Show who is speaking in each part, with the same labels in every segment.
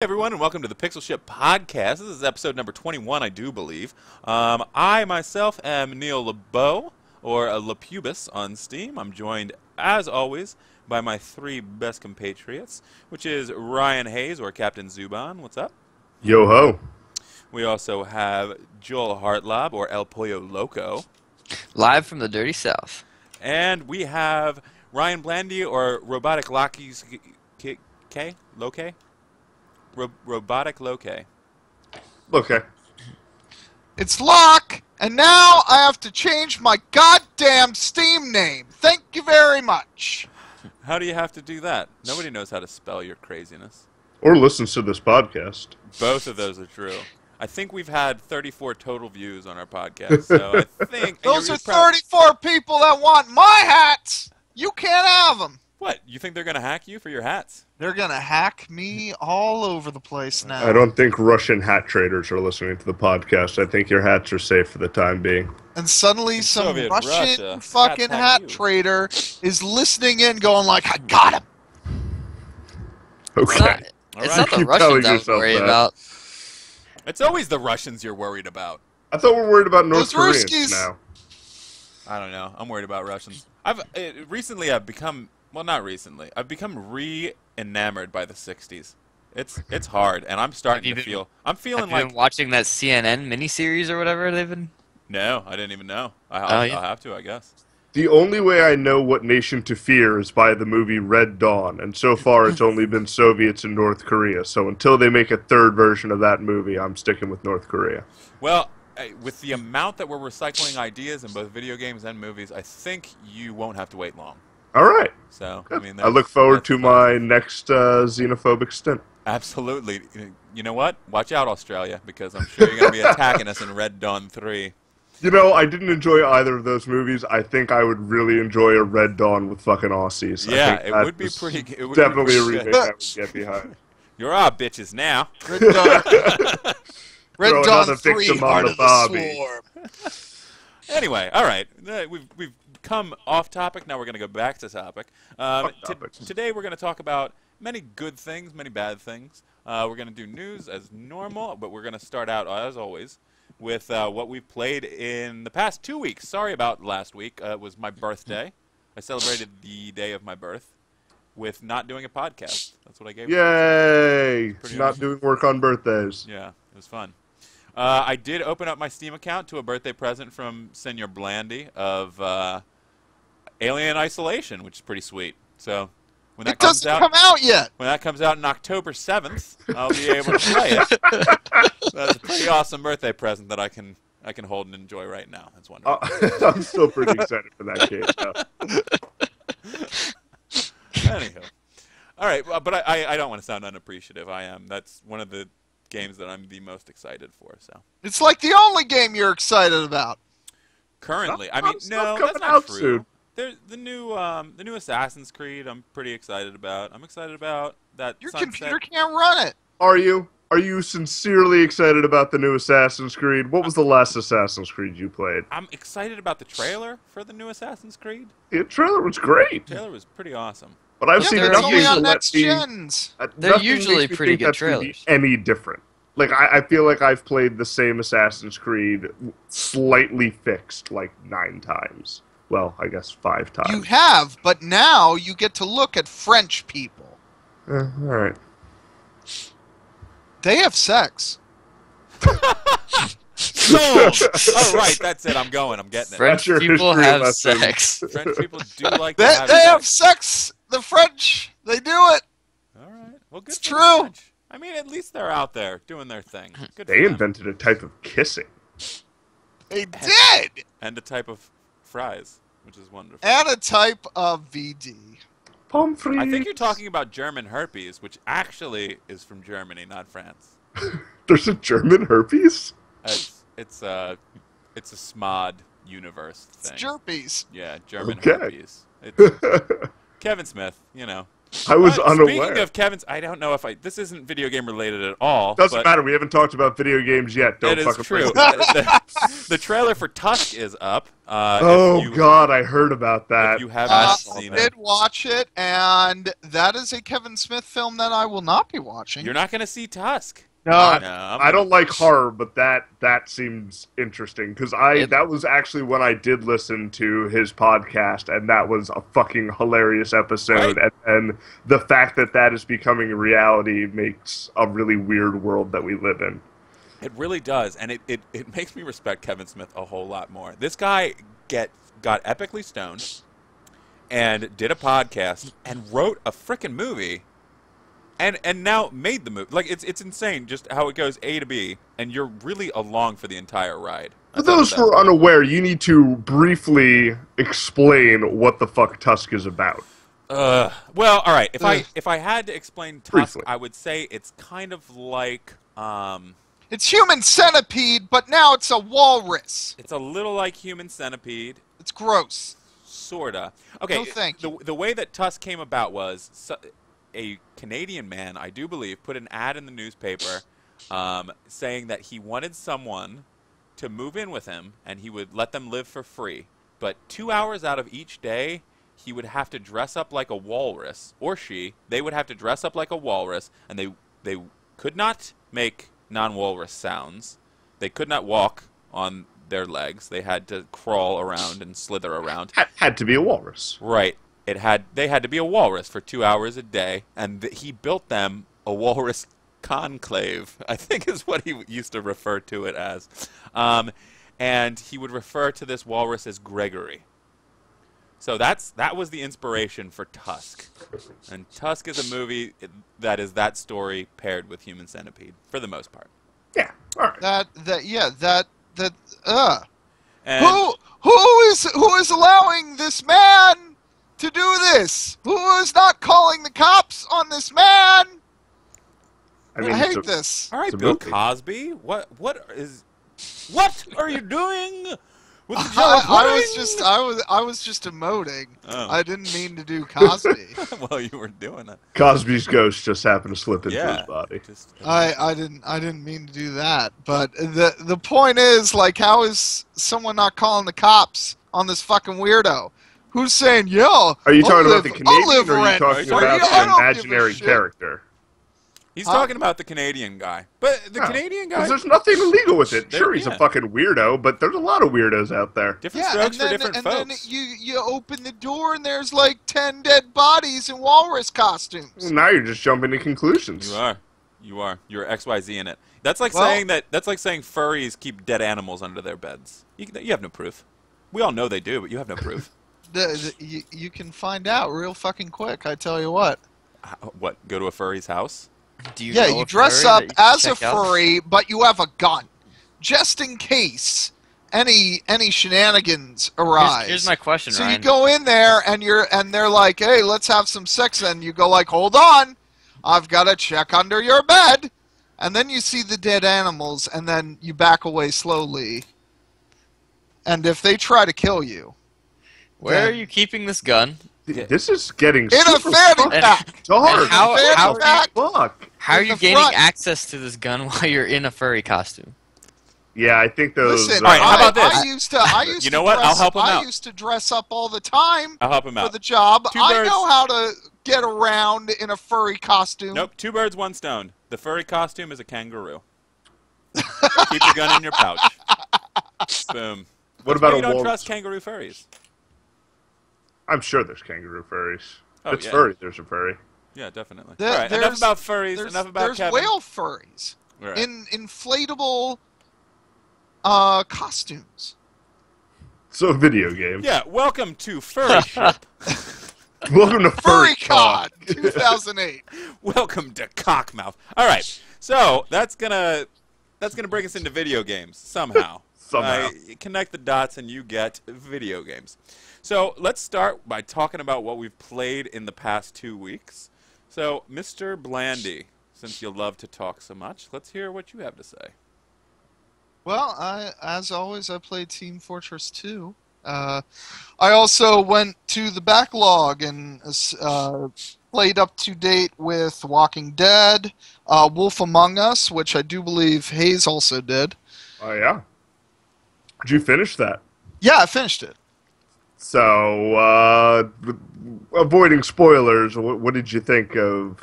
Speaker 1: Hey everyone, and welcome to the Pixelship podcast. This is episode number 21, I do believe. I myself am Neil LeBeau, or LePubis on Steam. I'm joined, as always, by my three best compatriots, which is Ryan Hayes, or Captain Zuban. What's up?
Speaker 2: Yo ho.
Speaker 1: We also have Joel Hartlob, or El Pollo Loco.
Speaker 3: Live from the Dirty South.
Speaker 1: And we have Ryan Blandy, or Robotic Lockies K? Loke? Robotic Loke.
Speaker 2: Okay.
Speaker 4: It's Locke, and now I have to change my goddamn Steam name. Thank you very much.
Speaker 1: How do you have to do that? Nobody knows how to spell your craziness.
Speaker 2: Or listens to this podcast.
Speaker 1: Both of those are true. I think we've had 34 total views on our podcast, so I think...
Speaker 4: Those are 34 people that want my hats. You can't have them.
Speaker 1: What? You think they're going to hack you for your hats?
Speaker 4: They're going to hack me all over the place now.
Speaker 2: I don't think Russian hat traders are listening to the podcast. I think your hats are safe for the time being.
Speaker 4: And suddenly some
Speaker 1: Soviet
Speaker 4: Russian
Speaker 1: Russia.
Speaker 4: fucking
Speaker 1: Hats hack
Speaker 4: hat
Speaker 1: you.
Speaker 4: trader is listening in going like, I got him.
Speaker 2: Okay.
Speaker 3: It's
Speaker 1: All
Speaker 3: not
Speaker 1: right.
Speaker 3: the
Speaker 2: Keep telling
Speaker 3: Russians I was
Speaker 2: yourself
Speaker 3: worried
Speaker 2: that.
Speaker 3: about.
Speaker 1: It's always the Russians you're worried about.
Speaker 2: I thought we were worried about North
Speaker 4: Those
Speaker 2: Koreans
Speaker 4: Ruskies.
Speaker 2: now.
Speaker 1: I don't know. I'm worried about Russians. Recently I've become... Well, not recently. I've become re-enamored by the 60s. It's hard, and I'm starting to feel... I'm feeling
Speaker 3: Have you
Speaker 1: like...
Speaker 3: been watching that CNN miniseries or whatever they've been?
Speaker 1: No, I didn't even know. I'll have to, I guess.
Speaker 2: The only way I know what nation to fear is by the movie Red Dawn, and so far it's only been Soviets and North Korea. So until they make a third version of that movie, I'm sticking with North Korea.
Speaker 1: Well, with the amount that we're recycling ideas in both video games and movies, I think you won't have to wait long.
Speaker 2: All right.
Speaker 1: So, I mean,
Speaker 2: I look forward to
Speaker 1: that's
Speaker 2: my next xenophobic stint.
Speaker 1: Absolutely. You know what? Watch out, Australia, because I'm sure you're going to be attacking us in Red Dawn 3.
Speaker 2: You know, I didn't enjoy either of those movies. I think I would really enjoy a Red Dawn with fucking Aussies. I
Speaker 1: Yeah,
Speaker 2: think
Speaker 1: it
Speaker 2: that
Speaker 1: would be
Speaker 2: is
Speaker 1: pretty good. It would
Speaker 2: definitely
Speaker 1: be
Speaker 2: a
Speaker 1: pretty
Speaker 2: remake
Speaker 1: good.
Speaker 2: I would get behind.
Speaker 1: You're our bitches now.
Speaker 4: Red Dawn, Red
Speaker 2: Throw
Speaker 4: Dawn
Speaker 2: another
Speaker 4: 3,
Speaker 2: victim on
Speaker 4: Heart
Speaker 2: the
Speaker 4: of the
Speaker 2: Bobby.
Speaker 4: Swarm.
Speaker 1: Anyway, all right. We've come off topic. Now we're going to go back to topic.
Speaker 2: Topics.
Speaker 1: Today we're going to talk about many good things, many bad things. We're going to do news as normal, but we're going to start out, as always, with what we've played in the past 2 weeks. Sorry about last week. It was my birthday. I celebrated the day of my birth with not doing a podcast. That's what I gave.
Speaker 2: Yay!
Speaker 1: Pretty
Speaker 2: Not
Speaker 1: awesome.
Speaker 2: doing work on birthdays.
Speaker 1: Yeah, it was fun. I did open up my Steam account to a birthday present from Senor Blandy of Alien Isolation, which is pretty sweet. So when that
Speaker 4: It doesn't come out yet.
Speaker 1: when that comes out on October 7th, I'll be able to play it. That's a pretty awesome birthday present that I can hold and enjoy right now. That's wonderful.
Speaker 2: I'm still pretty excited for that game.
Speaker 1: Anywho, all right, well, but I don't want to sound unappreciative. I am. That's one of the games that I'm the most excited for. So
Speaker 4: It's like the only game you're excited about.
Speaker 1: currently, I
Speaker 2: Stuff-
Speaker 1: mean,
Speaker 2: stuff
Speaker 1: no,
Speaker 2: coming
Speaker 1: that's not
Speaker 2: out
Speaker 1: true.
Speaker 2: soon.
Speaker 1: There's the new Assassin's Creed. I'm pretty excited about. I'm excited about that.
Speaker 4: Your
Speaker 1: Sunset.
Speaker 4: computer can't run it.
Speaker 2: Are you? Are you sincerely excited about the new Assassin's Creed? What was the last Assassin's Creed you played?
Speaker 1: I'm excited about the trailer for the new Assassin's Creed.
Speaker 2: The trailer was great,
Speaker 1: The trailer was pretty awesome.
Speaker 2: but I've
Speaker 4: Yeah,
Speaker 2: seen
Speaker 4: but it's
Speaker 2: nothing
Speaker 4: only
Speaker 2: to
Speaker 4: on
Speaker 2: let
Speaker 4: next
Speaker 2: me.
Speaker 4: gens.
Speaker 3: They're
Speaker 2: nothing
Speaker 3: usually
Speaker 2: makes me
Speaker 3: pretty
Speaker 2: think
Speaker 3: good
Speaker 2: that's gonna be
Speaker 3: trailers.
Speaker 2: Any different? Like I feel like I've played the same Assassin's Creed slightly fixed like 9 times. Well, I guess 5 times.
Speaker 4: You have, but now you get to look at French people.
Speaker 2: All right.
Speaker 4: They have sex.
Speaker 1: Sold! All right, that's it. I'm going. I'm getting it.
Speaker 3: French
Speaker 2: your
Speaker 3: people
Speaker 2: history
Speaker 3: have
Speaker 2: lesson.
Speaker 3: sex.
Speaker 1: French people do like to
Speaker 4: They
Speaker 1: have
Speaker 4: have
Speaker 1: sex.
Speaker 4: sex. The French, they do it.
Speaker 1: All right. Well, good.
Speaker 4: It's
Speaker 1: for the
Speaker 4: true.
Speaker 1: French. I mean, at least they're out there doing their thing. Good for
Speaker 2: They
Speaker 1: them.
Speaker 2: invented a type of kissing.
Speaker 4: They did.
Speaker 1: And a type of fries, which is wonderful.
Speaker 4: And a type of VD.
Speaker 2: Pomfrey.
Speaker 1: I think you're talking about German herpes, which actually is from Germany, not France.
Speaker 2: There's a German herpes?
Speaker 1: It's a SMOD universe
Speaker 4: It's
Speaker 1: thing.
Speaker 4: jerpies.
Speaker 1: Yeah, German
Speaker 2: Okay.
Speaker 1: herpes. It's Kevin Smith,
Speaker 2: I was unaware.
Speaker 1: Speaking of Kevin's, I don't know if this isn't video game related at all.
Speaker 2: Doesn't
Speaker 1: but
Speaker 2: matter. We haven't talked about video games yet. Don't
Speaker 1: It is
Speaker 2: fucking
Speaker 1: true.
Speaker 2: bring it up.
Speaker 1: The trailer for Tusk is up.
Speaker 2: Oh God, I heard about that.
Speaker 1: If you have not
Speaker 4: I
Speaker 1: seen
Speaker 4: did
Speaker 1: it,
Speaker 4: watch it, and that is a Kevin Smith film that I will not be watching.
Speaker 1: you're not going to see Tusk.
Speaker 4: No.
Speaker 2: I don't like horror, but that seems interesting because that was actually when I did listen to his podcast, and that was a fucking hilarious episode.
Speaker 1: Right.
Speaker 2: And the fact that is becoming a reality makes a really weird world that we live in.
Speaker 1: It really does, and it makes me respect Kevin Smith a whole lot more. This guy got epically stoned and did a podcast and wrote a frickin' movie. And now made the movie. Like, it's insane just how it goes A to B, and you're really along for the entire ride.
Speaker 2: For those who are unaware, you need to briefly explain what the fuck Tusk is about.
Speaker 1: Well, all right. If I had to explain Tusk,
Speaker 2: Briefly.
Speaker 1: I would say it's kind of like
Speaker 4: It's Human Centipede, but now it's a walrus.
Speaker 1: it's a little like Human Centipede,
Speaker 4: It's gross.
Speaker 1: sorta. Okay,
Speaker 4: No, thank you.
Speaker 1: the way that Tusk came about was a Canadian man, I do believe, put an ad in the newspaper saying that he wanted someone to move in with him and he would let them live for free. But 2 hours out of each day, he would have to dress up like a walrus, or they would have to dress up like a walrus, and they could not make non-walrus sounds. They could not walk on their legs. They had to crawl around and slither around.
Speaker 2: Had to be a walrus.
Speaker 1: Right. They had to be a walrus for 2 hours a day, and he built them a walrus conclave, I think is what he used to refer to it as. And he would refer to this walrus as Gregory. So that was the inspiration for Tusk. And Tusk is a movie that is that story paired with Human Centipede, for the most part.
Speaker 2: Yeah, all right.
Speaker 1: And
Speaker 4: Who is allowing this man to do this? Who is not calling the cops on this man? I hate this.
Speaker 1: all right,
Speaker 2: it's a
Speaker 1: Bill
Speaker 2: movie.
Speaker 1: Cosby, what are you doing with the jello pudding?
Speaker 4: I was just emoting.
Speaker 1: Oh.
Speaker 4: I didn't mean to do Cosby.
Speaker 1: Well, you were doing it.
Speaker 2: Cosby's ghost just happened to slip into his body.
Speaker 1: Just,
Speaker 4: I didn't mean to do that. But the point is, like, how is someone not calling the cops on this fucking weirdo? Who's saying, yeah?
Speaker 2: Are you talking about the
Speaker 4: I'll
Speaker 2: Canadian,
Speaker 4: live
Speaker 2: or are you
Speaker 4: rent
Speaker 2: talking
Speaker 4: free.
Speaker 2: about
Speaker 4: I
Speaker 2: an
Speaker 4: don't give a
Speaker 2: imaginary
Speaker 4: shit.
Speaker 2: character?
Speaker 1: He's talking about the Canadian guy. But the
Speaker 2: No,
Speaker 1: Canadian
Speaker 2: 'cause
Speaker 1: guy,
Speaker 2: there's nothing illegal with it. Sure, he's
Speaker 1: yeah.
Speaker 2: a fucking weirdo, but there's a lot of weirdos out there.
Speaker 1: different
Speaker 4: Yeah,
Speaker 1: strokes
Speaker 4: and
Speaker 1: for different
Speaker 4: then
Speaker 1: folks.
Speaker 4: you open the door and there's like 10 dead bodies in walrus costumes.
Speaker 2: Well, now you're just jumping to conclusions.
Speaker 1: You are. You're XYZ in it. That's like
Speaker 4: Well-
Speaker 1: saying furries keep dead animals under their beds. You have no proof. We all know they do, but you have no proof.
Speaker 4: You can find out real fucking quick, I tell you what.
Speaker 1: What? Go to a furry's house?
Speaker 3: Do you
Speaker 4: Yeah,
Speaker 3: know
Speaker 4: you
Speaker 3: a
Speaker 4: dress
Speaker 3: furry
Speaker 4: up
Speaker 3: that you can
Speaker 4: as a
Speaker 3: check out?
Speaker 4: furry, but you have a gun. Just in case any shenanigans arise.
Speaker 3: Here's my question,
Speaker 4: So
Speaker 3: Ryan.
Speaker 4: you go in there and they're like, "Hey, let's have some sex." And you go like, "Hold on, I've got to check under your bed." And then you see the dead animals, and then you back away slowly. And if they try to kill you,
Speaker 3: Where
Speaker 4: then-
Speaker 3: are you keeping this gun?
Speaker 2: This is getting
Speaker 4: in a
Speaker 2: super
Speaker 4: fanny
Speaker 2: fucking
Speaker 4: pack,
Speaker 2: dark.
Speaker 3: And how-
Speaker 4: fanny
Speaker 3: how-
Speaker 4: pack.
Speaker 2: Fuck.
Speaker 3: How are
Speaker 4: In
Speaker 3: you
Speaker 4: the
Speaker 3: gaining
Speaker 4: front.
Speaker 3: access to this gun while you're in a furry costume?
Speaker 2: Yeah, I think those.
Speaker 4: Listen,
Speaker 1: All right, how about this?
Speaker 4: I used to.
Speaker 1: You know what? I'll help him
Speaker 4: I
Speaker 1: out.
Speaker 4: used to dress up all the time
Speaker 1: I'll help him
Speaker 4: for
Speaker 1: out.
Speaker 4: the job.
Speaker 1: Two
Speaker 4: I
Speaker 1: birds.
Speaker 4: know how to get around in a furry costume.
Speaker 1: Nope. 2 birds, 1 stone. The furry costume is a kangaroo. Keep the gun in your pouch. Boom.
Speaker 2: What
Speaker 1: That's
Speaker 2: about
Speaker 1: why you
Speaker 2: a
Speaker 1: don't
Speaker 2: walrus?
Speaker 1: trust kangaroo furries?
Speaker 2: I'm sure there's kangaroo furries.
Speaker 1: Oh,
Speaker 2: It's
Speaker 1: yeah.
Speaker 2: furry. There's a furry.
Speaker 1: Yeah, definitely.
Speaker 4: There-
Speaker 1: All right, enough
Speaker 4: there's-
Speaker 1: about furries.
Speaker 4: There's,
Speaker 1: Enough about
Speaker 4: there's
Speaker 1: Kevin.
Speaker 4: whale furries
Speaker 1: All right.
Speaker 4: in inflatable costumes.
Speaker 2: So video game.
Speaker 1: Yeah, welcome to Furry Ship.
Speaker 2: Welcome to Furry
Speaker 4: FurryCon 2008.
Speaker 1: Welcome to Cockmouth. All right, so that's gonna bring us into video games somehow.
Speaker 2: Somehow.
Speaker 1: Connect the dots and you get video games. So let's start by talking about what we've played in the past 2 weeks. So, Mr. Blandy, since you love to talk so much, let's hear what you have to say.
Speaker 4: Well, as always, I played Team Fortress 2. I also went to the backlog and played up to date with Walking Dead, Wolf Among Us, which I do believe Hayes also did.
Speaker 2: Oh yeah. Did you finish that?
Speaker 4: Yeah, I finished it.
Speaker 2: So, avoiding spoilers, what did you think of?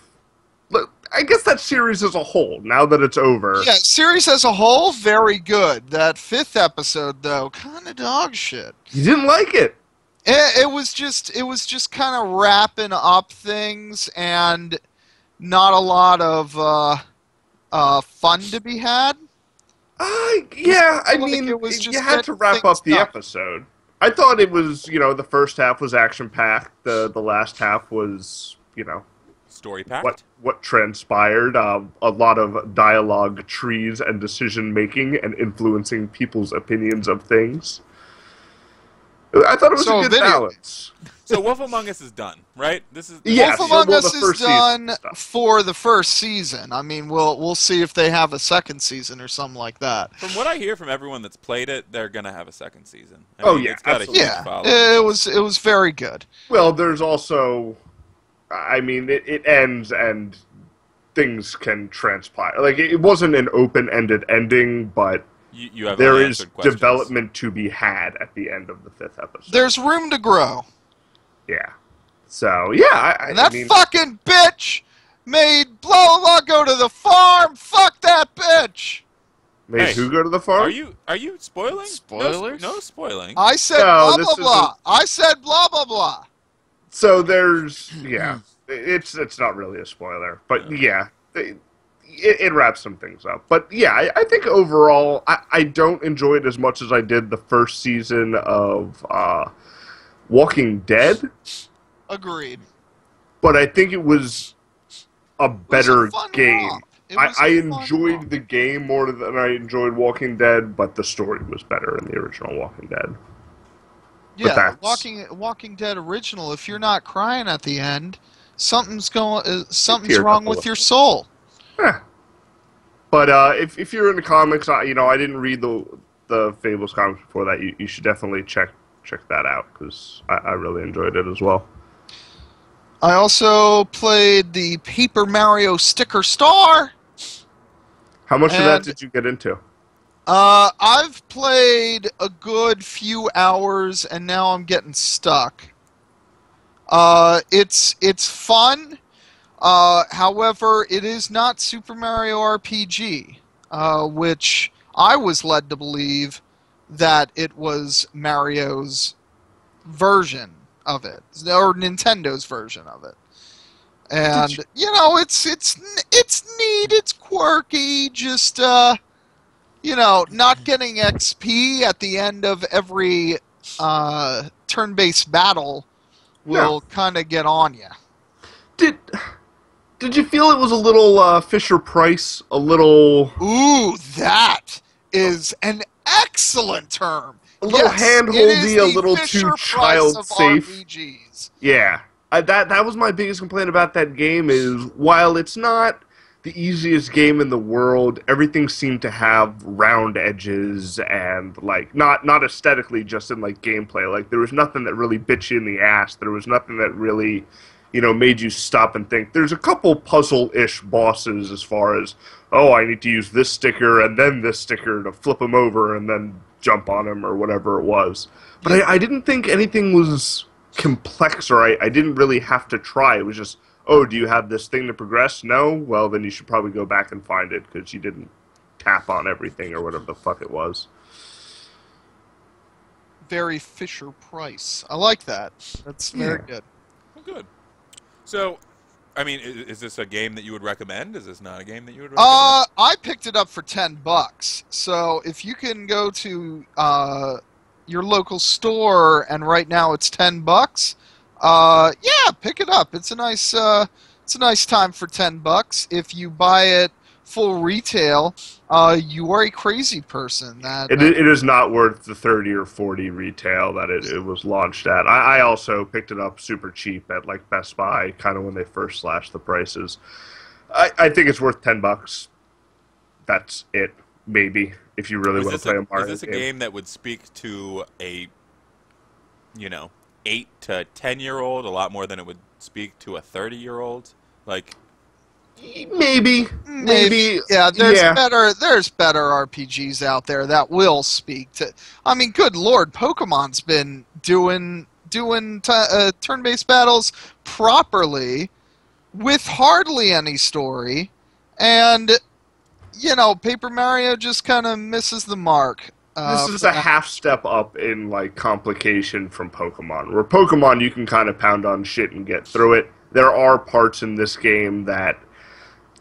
Speaker 2: Look, I guess that series as a whole. Now that it's over,
Speaker 4: Yeah, series as a whole, very good. That 5th episode, though, kind of dog shit.
Speaker 2: you didn't like it.
Speaker 4: It was just kind of wrapping up things and not a lot of fun to be had.
Speaker 2: Yeah, I
Speaker 4: like
Speaker 2: mean,
Speaker 4: it was
Speaker 2: you
Speaker 4: just
Speaker 2: had to
Speaker 4: getting
Speaker 2: wrap
Speaker 4: things
Speaker 2: up the
Speaker 4: done.
Speaker 2: episode. I thought it was, the first half was action packed. The last half was,
Speaker 1: Story packed.
Speaker 2: what transpired. A lot of dialogue trees and decision making and influencing people's opinions of things. I thought it was
Speaker 4: So,
Speaker 2: a good
Speaker 4: video
Speaker 2: balance.
Speaker 1: So Wolf Among Us is done, right? This is
Speaker 2: Yes,
Speaker 4: Wolf
Speaker 2: well,
Speaker 4: Among Us
Speaker 2: the
Speaker 4: is
Speaker 2: first season
Speaker 4: done
Speaker 2: stuff.
Speaker 4: for the first season. I mean, we'll see if they have a second season or something like that.
Speaker 1: From what I hear from everyone that's played it, they're gonna have a second season. I
Speaker 2: Oh,
Speaker 1: mean,
Speaker 2: yeah,
Speaker 1: it's got
Speaker 2: absolutely.
Speaker 1: a huge
Speaker 4: Yeah,
Speaker 1: following.
Speaker 4: it was very good.
Speaker 2: Well, there's also, I mean, it ends and things can transpire. Like, it wasn't an open-ended ending, but
Speaker 1: You have
Speaker 2: there is
Speaker 1: unanswered questions.
Speaker 2: development to be had at the end of the 5th episode.
Speaker 4: There's room to grow.
Speaker 2: Yeah. So, yeah,
Speaker 4: And that
Speaker 2: I mean,
Speaker 4: fucking bitch made blah blah blah go to the farm. Fuck that bitch.
Speaker 2: made
Speaker 1: Hey,
Speaker 2: who go to the farm?
Speaker 1: Are you spoiling?
Speaker 3: Spoilers?
Speaker 1: No spoiling.
Speaker 4: I said
Speaker 2: No,
Speaker 4: blah
Speaker 2: this
Speaker 4: blah
Speaker 2: is
Speaker 4: blah. I said blah blah blah.
Speaker 2: So there's, yeah, it's not really a spoiler, but yeah, it wraps some things up. But yeah, I think overall, I don't enjoy it as much as I did the first season of Walking Dead,
Speaker 4: Agreed.
Speaker 2: but I think it was a better
Speaker 4: fun
Speaker 2: game.
Speaker 4: romp. It was
Speaker 2: I
Speaker 4: a fun
Speaker 2: enjoyed
Speaker 4: romp.
Speaker 2: the game more than I enjoyed Walking Dead, but the story was better in the original Walking Dead.
Speaker 4: Yeah,
Speaker 2: that's-
Speaker 4: Walking Dead original. If you're not crying at the end, something's
Speaker 2: Teared
Speaker 4: wrong
Speaker 2: up a
Speaker 4: with
Speaker 2: little.
Speaker 4: your soul.
Speaker 2: Eh. But if you're into comics, I didn't read the Fables comics before that. You should definitely check that out because I really enjoyed it as well.
Speaker 4: I also played the Paper Mario Sticker Star.
Speaker 2: How much of that
Speaker 4: And-
Speaker 2: did you get into?
Speaker 4: I've played a good few hours, and now I'm getting stuck. It's fun. However, it is not Super Mario RPG, which I was led to believe that it was Mario's version of it, or Nintendo's version of it. And it's neat, it's quirky, just not getting XP at the end of every turn-based battle will kind of get on you.
Speaker 2: Did you feel it was a little Fisher Price? A little
Speaker 4: Ooh, that is an excellent term.
Speaker 2: A little hand-holdy, a little
Speaker 4: Fisher
Speaker 2: too
Speaker 4: Price
Speaker 2: child-safe.
Speaker 4: of RPGs.
Speaker 2: Yeah. That was my biggest complaint about that game is while it's not the easiest game in the world, everything seemed to have round edges and like not aesthetically, just in like gameplay. Like there was nothing that really bit you in the ass. There was nothing that really, made you stop and think. There's a couple puzzle-ish bosses as far as, oh, I need to use this sticker and then this sticker to flip them over and then jump on them or whatever it was. But I didn't think anything was complex or I didn't really have to try. It was just, oh, do you have this thing to progress? No? Well, then you should probably go back and find it because you didn't tap on everything or whatever the fuck it was.
Speaker 4: Very Fisher Price. I like that. That's very good.
Speaker 1: Oh, good. So, I mean, is this a game that you would recommend? Is this not a game that you would recommend?
Speaker 4: I picked it up for $10. So if you can go to your local store and right now it's $10, yeah, pick it up. It's a nice time for $10. If you buy it full retail, you are a crazy person.
Speaker 2: It is not worth the 30 or 40 retail that it was launched at. I also picked it up super cheap at like Best Buy, kind of when they first slashed the prices. I think it's worth $10. That's it, maybe, if you really want to play a Mario
Speaker 1: Is this a game that would speak to a you know, 8 to 10-year-old a lot more than it would speak to a 30-year-old. Like,
Speaker 2: Maybe.
Speaker 4: Yeah,
Speaker 2: Yeah.
Speaker 4: there's better RPGs out there that will speak to. I mean, good lord, Pokemon's been doing turn-based battles properly with hardly any story, and you know, Paper Mario just kind of misses the mark.
Speaker 2: This is a half step up in like complication from Pokemon. Where Pokemon you can kind of pound on shit and get through it. There are parts in this game that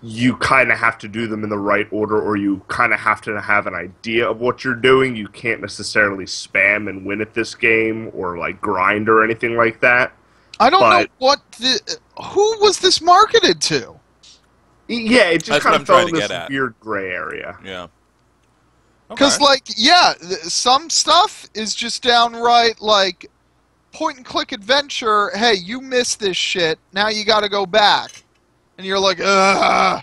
Speaker 2: you kind of have to do them in the right order, or you kind of have to have an idea of what you're doing. You can't necessarily spam and win at this game, or like grind or anything like that.
Speaker 4: I don't know who was this marketed to?
Speaker 2: Yeah, it just
Speaker 1: That's
Speaker 2: kind
Speaker 1: what
Speaker 2: of
Speaker 1: I'm
Speaker 2: fell
Speaker 1: trying
Speaker 2: in
Speaker 1: to
Speaker 2: this
Speaker 1: get at.
Speaker 2: weird gray area.
Speaker 1: yeah.
Speaker 4: Because,
Speaker 1: Okay.
Speaker 4: like, yeah, some stuff is just downright, like, point-and-click adventure. Hey, you missed this shit. Now you gotta go back. And you're like, ugh.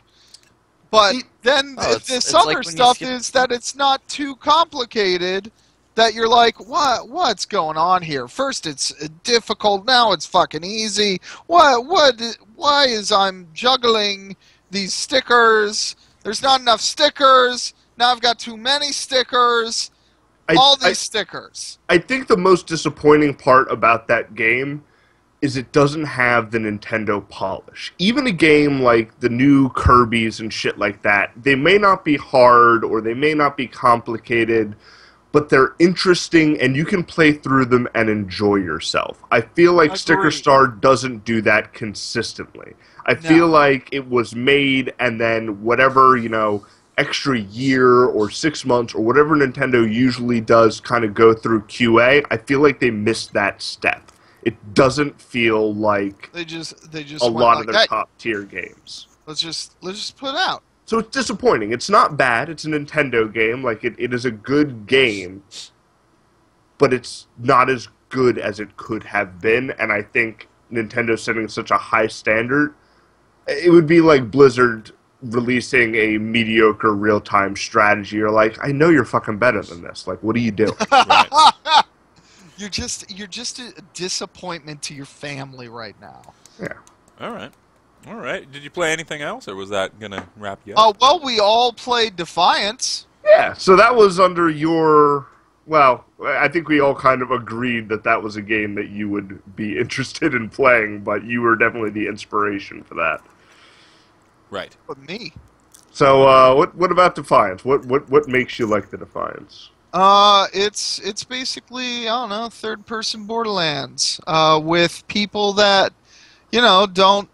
Speaker 4: But then this
Speaker 3: it's
Speaker 4: other
Speaker 3: like when you
Speaker 4: stuff
Speaker 3: skip-
Speaker 4: is that it's not too complicated, that you're like, what's going on here? First it's difficult, now it's fucking easy. Why is I'm juggling these stickers? There's not enough stickers. Now I've got too many stickers. All these stickers.
Speaker 2: I think the most disappointing part about that game is it doesn't have the Nintendo polish. Even a game like the new Kirby's and shit like that, they may not be hard or they may not be complicated, but they're interesting and you can play through them and enjoy yourself. I feel like Sticker
Speaker 4: Agreed.
Speaker 2: Star doesn't do that consistently. I feel like it was made and then whatever, you know, extra year or 6 months or whatever Nintendo usually does kind of go through QA, I feel like they missed that step. It doesn't feel like
Speaker 4: They just
Speaker 2: a
Speaker 4: went
Speaker 2: lot
Speaker 4: like,
Speaker 2: of their
Speaker 4: hey,
Speaker 2: top tier games.
Speaker 4: let's just put it out.
Speaker 2: So it's disappointing. It's not bad. It's a Nintendo game. Like it is a good game, but it's not as good as it could have been. And I think Nintendo setting such a high standard. It would be like Blizzard releasing a mediocre real-time strategy. You're like, I know you're fucking better than this. Like, what are you doing?
Speaker 1: Right.
Speaker 4: You're just a disappointment to your family right now.
Speaker 2: Yeah.
Speaker 1: All right. Did you play anything else, or was that gonna wrap you up?
Speaker 4: Well, we all played Defiance.
Speaker 2: Yeah. So that was under your. Well, I think we all kind of agreed that that was a game that you would be interested in playing, but you were definitely the inspiration for that.
Speaker 1: Right.
Speaker 4: But me.
Speaker 2: So, what about Defiance? What makes you like the Defiance?
Speaker 4: It's basically, I don't know, third-person Borderlands, with people that, you know, don't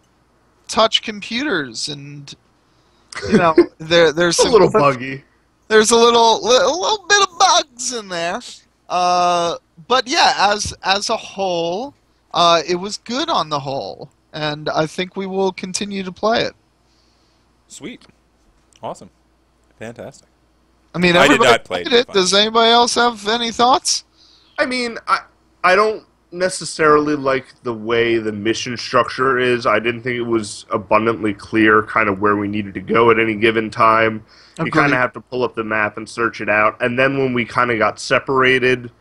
Speaker 4: touch computers, and you know, there's
Speaker 2: A
Speaker 4: some
Speaker 2: little buggy.
Speaker 4: There's a little bit of bugs in there, but yeah, as a whole, it was good on the whole, and I think we will continue to play it.
Speaker 1: Sweet. Awesome. Fantastic.
Speaker 4: I mean,
Speaker 1: I did
Speaker 4: everybody
Speaker 1: not play
Speaker 4: played it.
Speaker 1: Defiance.
Speaker 4: Does anybody else have any thoughts?
Speaker 2: I mean, I don't necessarily like the way the mission structure is. I didn't think it was abundantly clear kind of where we needed to go at any given time. You
Speaker 4: Agreed.
Speaker 2: kind of have to pull up the map and search it out. And then when we kind of got separated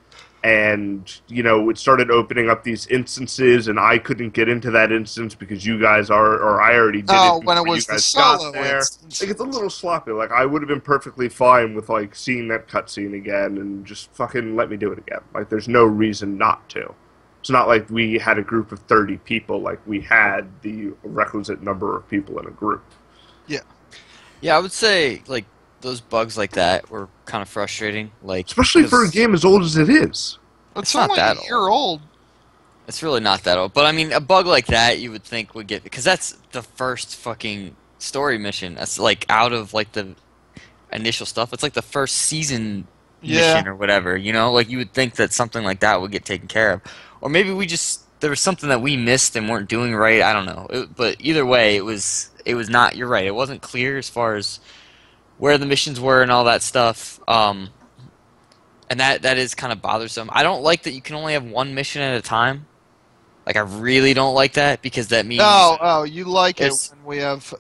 Speaker 2: and, you know, it started opening up these instances and I couldn't get into that instance because you guys or I already did
Speaker 4: Oh,
Speaker 2: it
Speaker 4: when it
Speaker 2: before
Speaker 4: was
Speaker 2: you
Speaker 4: the
Speaker 2: guys got
Speaker 4: solo
Speaker 2: there.
Speaker 4: instance.
Speaker 2: Like, it's a little sloppy. Like, I would have been perfectly fine with, like, seeing that cutscene again and just fucking let me do it again. Like, there's no reason not to. It's not like we had a group of 30 people. Like, we had the requisite number of people in a group.
Speaker 3: Yeah, I would say like those bugs like that were kind of frustrating. Like
Speaker 2: Especially for a
Speaker 3: 'cause
Speaker 2: game as old as it is.
Speaker 4: It's
Speaker 3: not
Speaker 4: only
Speaker 3: that
Speaker 4: a year old.
Speaker 3: It's really not that old. But I mean, a bug like that you would think would get, because that's the first fucking story mission. That's like out of like the initial stuff. It's like the first season
Speaker 4: Yeah.
Speaker 3: mission or whatever. You know, like you would think that something like that would get taken care of, or maybe there was something that we missed and weren't doing right. I don't know. But either way, it was not. You're right. It wasn't clear as far as where the missions were and all that stuff. And that is kind of bothersome. I don't like that you can only have one mission at a time. Like, I really don't like that, because that means...
Speaker 4: Oh, you like it
Speaker 3: It's-
Speaker 4: when we have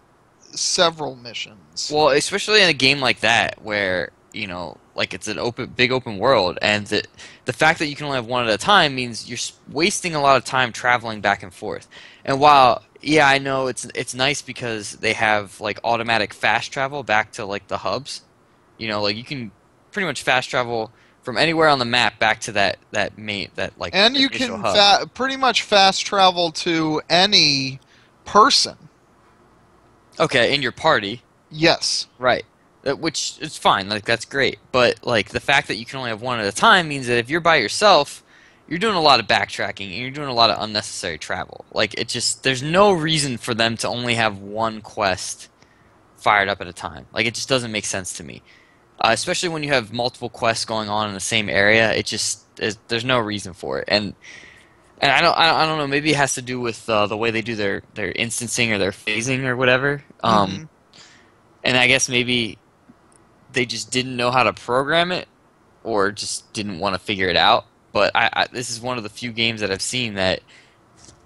Speaker 4: several missions.
Speaker 3: Well, especially in a game like that, where, you know, like it's an big open world, and the fact that you can only have one at a time means you're wasting a lot of time traveling back and forth. And while yeah, I know it's nice because they have like automatic fast travel back to like the hubs. You know, like you can pretty much fast travel from anywhere on the map back to that like
Speaker 4: And you
Speaker 3: initial
Speaker 4: can
Speaker 3: hub.
Speaker 4: pretty much fast travel to any person.
Speaker 3: Okay, in your party.
Speaker 4: Yes.
Speaker 3: Right. Which is fine, like that's great. But like the fact that you can only have one at a time means that if you're by yourself, you're doing a lot of backtracking and you're doing a lot of unnecessary travel. Like it just there's no reason for them to only have one quest fired up at a time. Like it just doesn't make sense to me. Especially when you have multiple quests going on in the same area, it just there's no reason for it. And I don't know, maybe it has to do with the way they do their instancing or their phasing or whatever.
Speaker 4: Mhm.
Speaker 3: And I guess maybe they just didn't know how to program it or just didn't want to figure it out. But this is one of the few games that I've seen that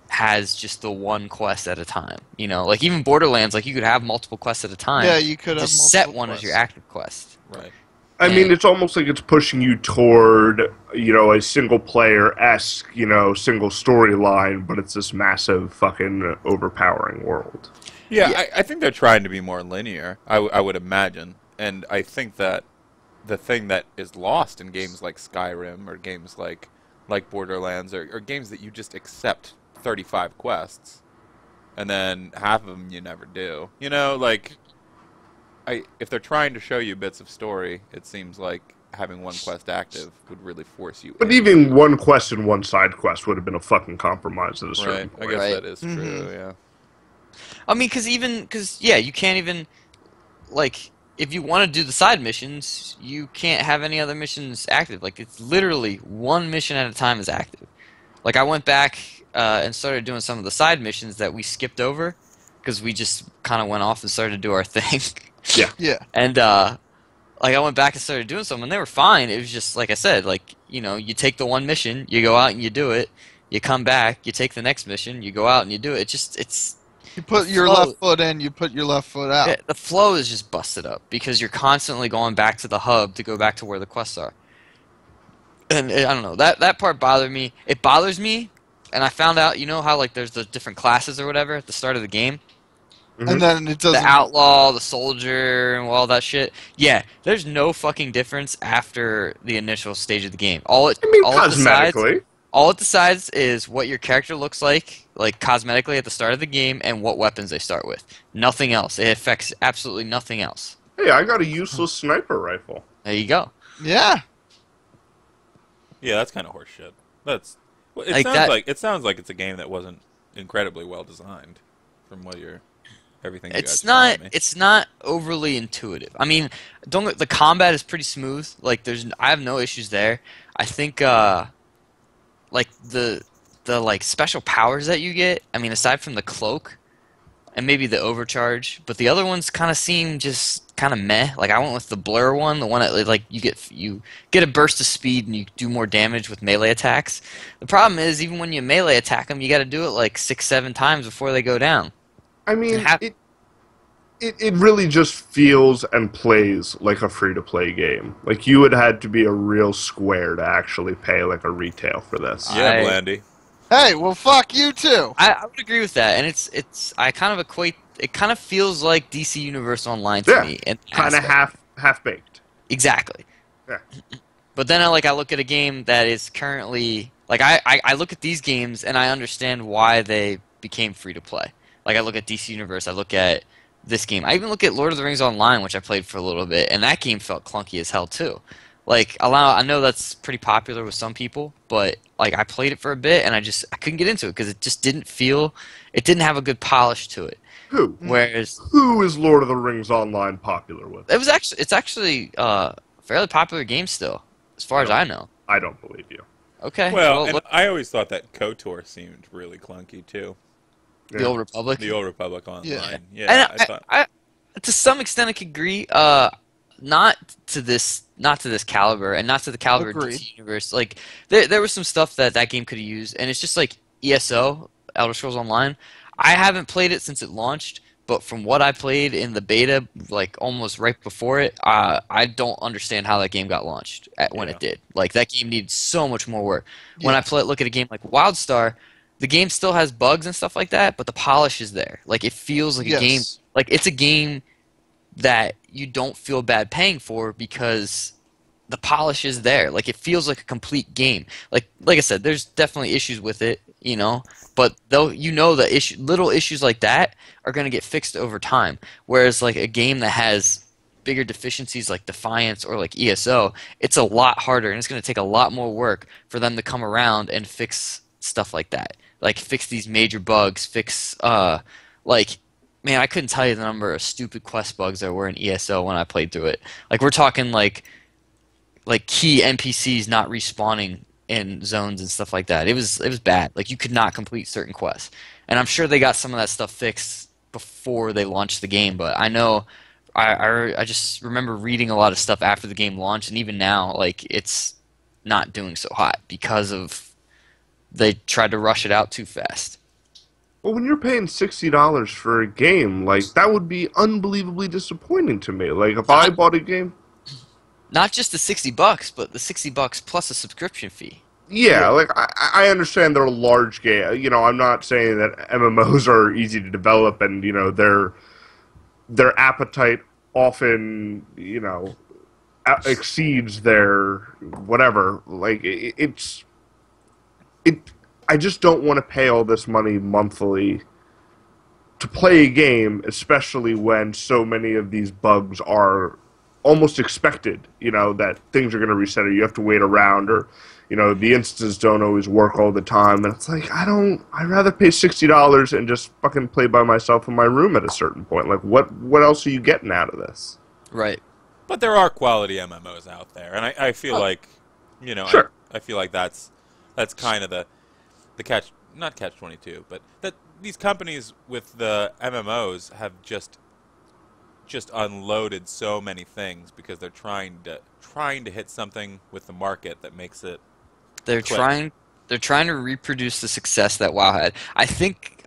Speaker 3: has just the one quest at a time. You know, like even Borderlands, like you could have multiple quests at a time.
Speaker 4: Yeah, you could have
Speaker 3: just set
Speaker 4: multiple
Speaker 3: one as
Speaker 4: quests.
Speaker 3: your active quest.
Speaker 1: Right.
Speaker 2: I mean, it's almost like it's pushing you toward, you know, a single-player-esque, you know, single storyline, but it's this massive fucking overpowering world.
Speaker 1: Yeah, I think they're trying to be more linear, I would imagine. And I think that the thing that is lost in games like Skyrim or games like Borderlands or games that you just accept 35 quests and then half of them you never do. You know, like, if they're trying to show you bits of story, it seems like having one quest active would really force you
Speaker 2: But
Speaker 1: in.
Speaker 2: even one quest and one side quest would have been a fucking compromise at a certain
Speaker 1: Right, I
Speaker 2: point.
Speaker 1: guess
Speaker 3: Right.
Speaker 1: that is true, yeah.
Speaker 3: I mean, because yeah, you can't even like if you want to do the side missions, you can't have any other missions active. Like it's literally one mission at a time is active. Like I went back and started doing some of the side missions that we skipped over because we just kind of went off and started to do our thing.
Speaker 2: Yeah.
Speaker 4: Yeah.
Speaker 3: And like I went back and started doing some, and they were fine. It was just like I said, like you know, you take the one mission, you go out and you do it. You come back, you take the next mission, you go out and you do it. It's
Speaker 4: You put your
Speaker 3: flow-
Speaker 4: left foot in, you put your left foot out.
Speaker 3: yeah, the flow is just busted up because you're constantly going back to the hub to go back to where the quests are. And I don't know, that part bothered me. It bothers me, and I found out, you know how like there's the different classes or whatever at the start of the game?
Speaker 4: And then it doesn't.
Speaker 3: The outlaw, the soldier, and all that shit. Yeah, there's no fucking difference after the initial stage of the game.
Speaker 2: I mean,
Speaker 3: all it decides,
Speaker 2: cosmetically.
Speaker 3: all it decides is what your character looks like cosmetically at the start of the game, and what weapons they start with. Nothing else. It affects absolutely nothing else.
Speaker 2: Hey, I got a useless sniper rifle.
Speaker 3: There you go.
Speaker 4: Yeah.
Speaker 1: Yeah, that's kind of horseshit. That's well,
Speaker 3: Like that-
Speaker 1: it sounds like it's a game that wasn't incredibly well designed from what everything you guys
Speaker 3: It's
Speaker 1: are
Speaker 3: not.
Speaker 1: telling me.
Speaker 3: It's not overly intuitive. I mean, the combat is pretty smooth. Like I have no issues there. I think like the like special powers that you get. I mean, aside from the cloak and maybe the overcharge, but the other ones kind of seem just kind of meh. Like I went with the blur one, the one that like you get a burst of speed and you do more damage with melee attacks. The problem is even when you melee attack them, you got to do it like 6-7 times before they go down.
Speaker 2: I mean,
Speaker 3: Have-
Speaker 2: it really just feels and plays like a free-to-play game. Like, you would have to be a real square to actually pay, like, a retail for this.
Speaker 1: Yeah, Blandy.
Speaker 4: Hey, well, fuck you too.
Speaker 3: I would agree with that, and it's I kind of equate. It kind of feels like DC Universe Online to
Speaker 2: Yeah,
Speaker 3: me. In
Speaker 2: kind of
Speaker 3: aspect.
Speaker 2: half-baked.
Speaker 3: Exactly.
Speaker 2: Yeah.
Speaker 3: But then I look at a game that is currently like I look at these games and I understand why they became free to play. Like I look at DC Universe, I look at this game. I even look at Lord of the Rings Online, which I played for a little bit, and that game felt clunky as hell too. Like I know that's pretty popular with some people, but like I played it for a bit and I couldn't get into it because it just didn't have a good polish to it.
Speaker 2: Who?
Speaker 3: Whereas
Speaker 2: Who is Lord of the Rings Online popular with?
Speaker 3: it's actually a fairly popular game still, as far as I know.
Speaker 2: I don't believe you.
Speaker 3: Okay.
Speaker 1: Well, and
Speaker 3: look,
Speaker 1: I always thought that KOTOR seemed really clunky too.
Speaker 3: the Old Republic.
Speaker 1: The Old Republic Online. Yeah,
Speaker 3: And
Speaker 1: I thought.
Speaker 3: I to some extent I could agree. Not to this caliber, and not to the caliber of
Speaker 4: Agreed.
Speaker 3: DC Universe. Like there was some stuff that game could have used, and it's just like ESO, Elder Scrolls Online. I haven't played it since it launched, but from what I played in the beta, like almost right before it, I don't understand how that game got launched when
Speaker 1: Yeah.
Speaker 3: it did. Like that game needs so much more work. When
Speaker 4: Yeah.
Speaker 3: I look at a game like WildStar, the game still has bugs and stuff like that, but the polish is there. Like it feels like a game,
Speaker 4: Yes.
Speaker 3: like it's a game that you don't feel bad paying for because the polish is there. Like it feels like a complete game. Like I said, there's definitely issues with it, you know, but though you know the little issues like that are going to get fixed over time. Whereas like a game that has bigger deficiencies like Defiance or like ESO, it's a lot harder and it's going to take a lot more work for them to come around and fix stuff like that. Like fix these major bugs, fix like man, I couldn't tell you the number of stupid quest bugs there were in ESO when I played through it. Like we're talking like key NPCs not respawning in zones and stuff like that. It was bad. Like you could not complete certain quests. And I'm sure they got some of that stuff fixed before they launched the game, but I know I just remember reading a lot of stuff after the game launched, and even now like it's not doing so hot because of they tried to rush it out too fast.
Speaker 2: Well, when you're paying $60 for a game, like that would be unbelievably disappointing to me. Like if I bought a game,
Speaker 3: Not just the $60, but the $60 plus a subscription fee.
Speaker 2: yeah,
Speaker 4: Yeah.
Speaker 2: like I understand they're a large game. You know, I'm not saying that MMOs are easy to develop, and you know their appetite often exceeds their whatever. Like it. I just don't want to pay all this money monthly to play a game, especially when so many of these bugs are almost expected, you know, that things are going to reset or you have to wait around or, you know, the instances don't always work all the time. And it's like, I'd rather pay $60 and just fucking play by myself in my room at a certain point. Like, what else are you getting out of this?
Speaker 3: Right.
Speaker 1: But there are quality MMOs out there, and I feel like, you know,
Speaker 2: Sure.
Speaker 1: I feel like that's kind of the catch, not catch 22, but that these companies with the MMOs have just unloaded so many things because they're trying to hit something with the market that makes it
Speaker 3: They're
Speaker 1: click.
Speaker 3: trying to reproduce the success that WoW had. I think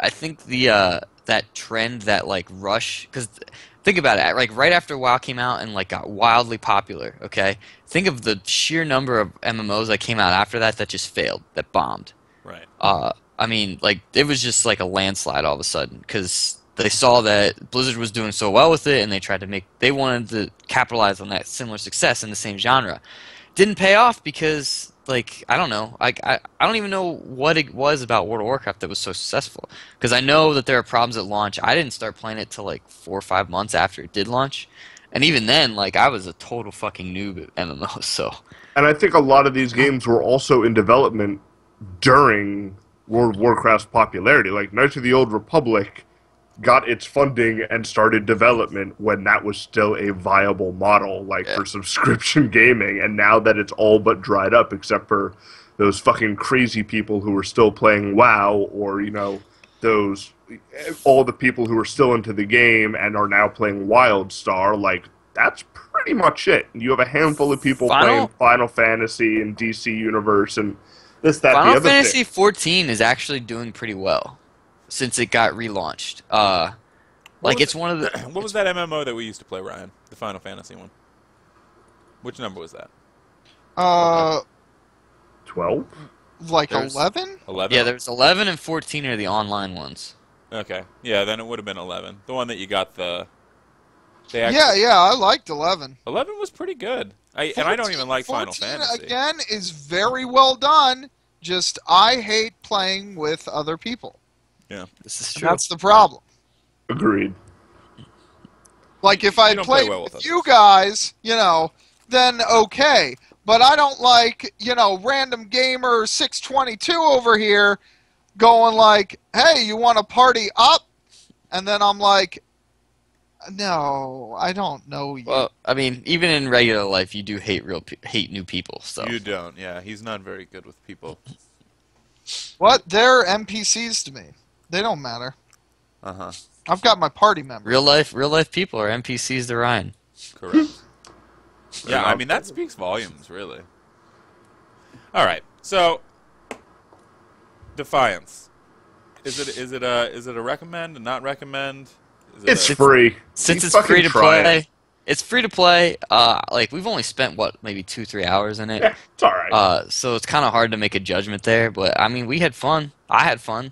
Speaker 3: the that trend that like rush because think about it, like right after WoW came out and like got wildly popular, okay? Think of the sheer number of MMOs that came out after that just failed, that bombed.
Speaker 1: Right.
Speaker 3: I mean, like it was just like a landslide all of a sudden because they saw that Blizzard was doing so well with it, and they wanted to capitalize on that similar success in the same genre. Didn't pay off because like I don't know, I don't even know what it was about World of Warcraft that was so successful. Because I know that there are problems at launch. I didn't start playing it till like 4 or 5 months after it did launch, and even then, like I was a total fucking noob at MMOs. So
Speaker 2: And I think a lot of these games were also in development during World of Warcraft's popularity. Like Knights of the Old Republic got its funding and started development when that was still a viable model, like
Speaker 3: yeah.
Speaker 2: for subscription gaming. And now that it's all but dried up, except for those fucking crazy people who are still playing WoW, or you know, all the people who are still into the game and are now playing WildStar, like that's pretty much it. You have a handful of people playing Final Fantasy and DC Universe and this, that, the
Speaker 3: Final
Speaker 2: other
Speaker 3: Fantasy
Speaker 2: thing.
Speaker 3: 14 is actually doing pretty well since it got relaunched. Like it's one of the
Speaker 1: What was that MMO that we used to play, Ryan? The Final Fantasy one. Which number was that?
Speaker 2: 12?
Speaker 4: Like
Speaker 3: There's-
Speaker 4: 11?
Speaker 1: 11.
Speaker 3: yeah, there's 11 and 14 are the online ones.
Speaker 1: Okay. Yeah, then it would have been 11. The one that you got the.
Speaker 4: Yeah, I liked 11.
Speaker 1: 11 was pretty good. And I don't even like Final
Speaker 4: 14
Speaker 1: Fantasy.
Speaker 4: again is very well done. Just I hate playing with other people.
Speaker 1: Yeah.
Speaker 3: This is
Speaker 4: And
Speaker 3: true.
Speaker 4: that's the problem.
Speaker 2: Agreed.
Speaker 4: Like if I
Speaker 1: You don't play
Speaker 4: played
Speaker 1: well
Speaker 4: with
Speaker 1: with
Speaker 4: you
Speaker 1: others.
Speaker 4: guys, you know, then okay. But I don't like, you know, random gamer 622 over here going like, "Hey, you want to party up?" And then I'm like, "No, I don't know you."
Speaker 3: Well, I mean, even in regular life, you do hate hate new people. So
Speaker 1: You don't. Yeah, he's not very good with people.
Speaker 4: What? They're NPCs to me. They don't matter.
Speaker 1: Uh-huh.
Speaker 4: I've got my party members.
Speaker 3: real life people are NPCs to Ryan.
Speaker 1: Correct. Yeah,
Speaker 2: They're
Speaker 1: I
Speaker 2: not
Speaker 1: mean, that speaks volumes, really. All right. So, Defiance. Is it a recommend, a not recommend? Is it
Speaker 2: It's
Speaker 1: a-
Speaker 2: free.
Speaker 3: Since
Speaker 2: You
Speaker 3: it's
Speaker 2: fucking
Speaker 3: free to
Speaker 2: try it.
Speaker 3: play, it's free to play. Like we've only spent what, maybe 2-3 hours in it.
Speaker 2: Yeah, it's alright.
Speaker 3: So it's kind of hard to make a judgment there. But I mean, we had fun. I had fun.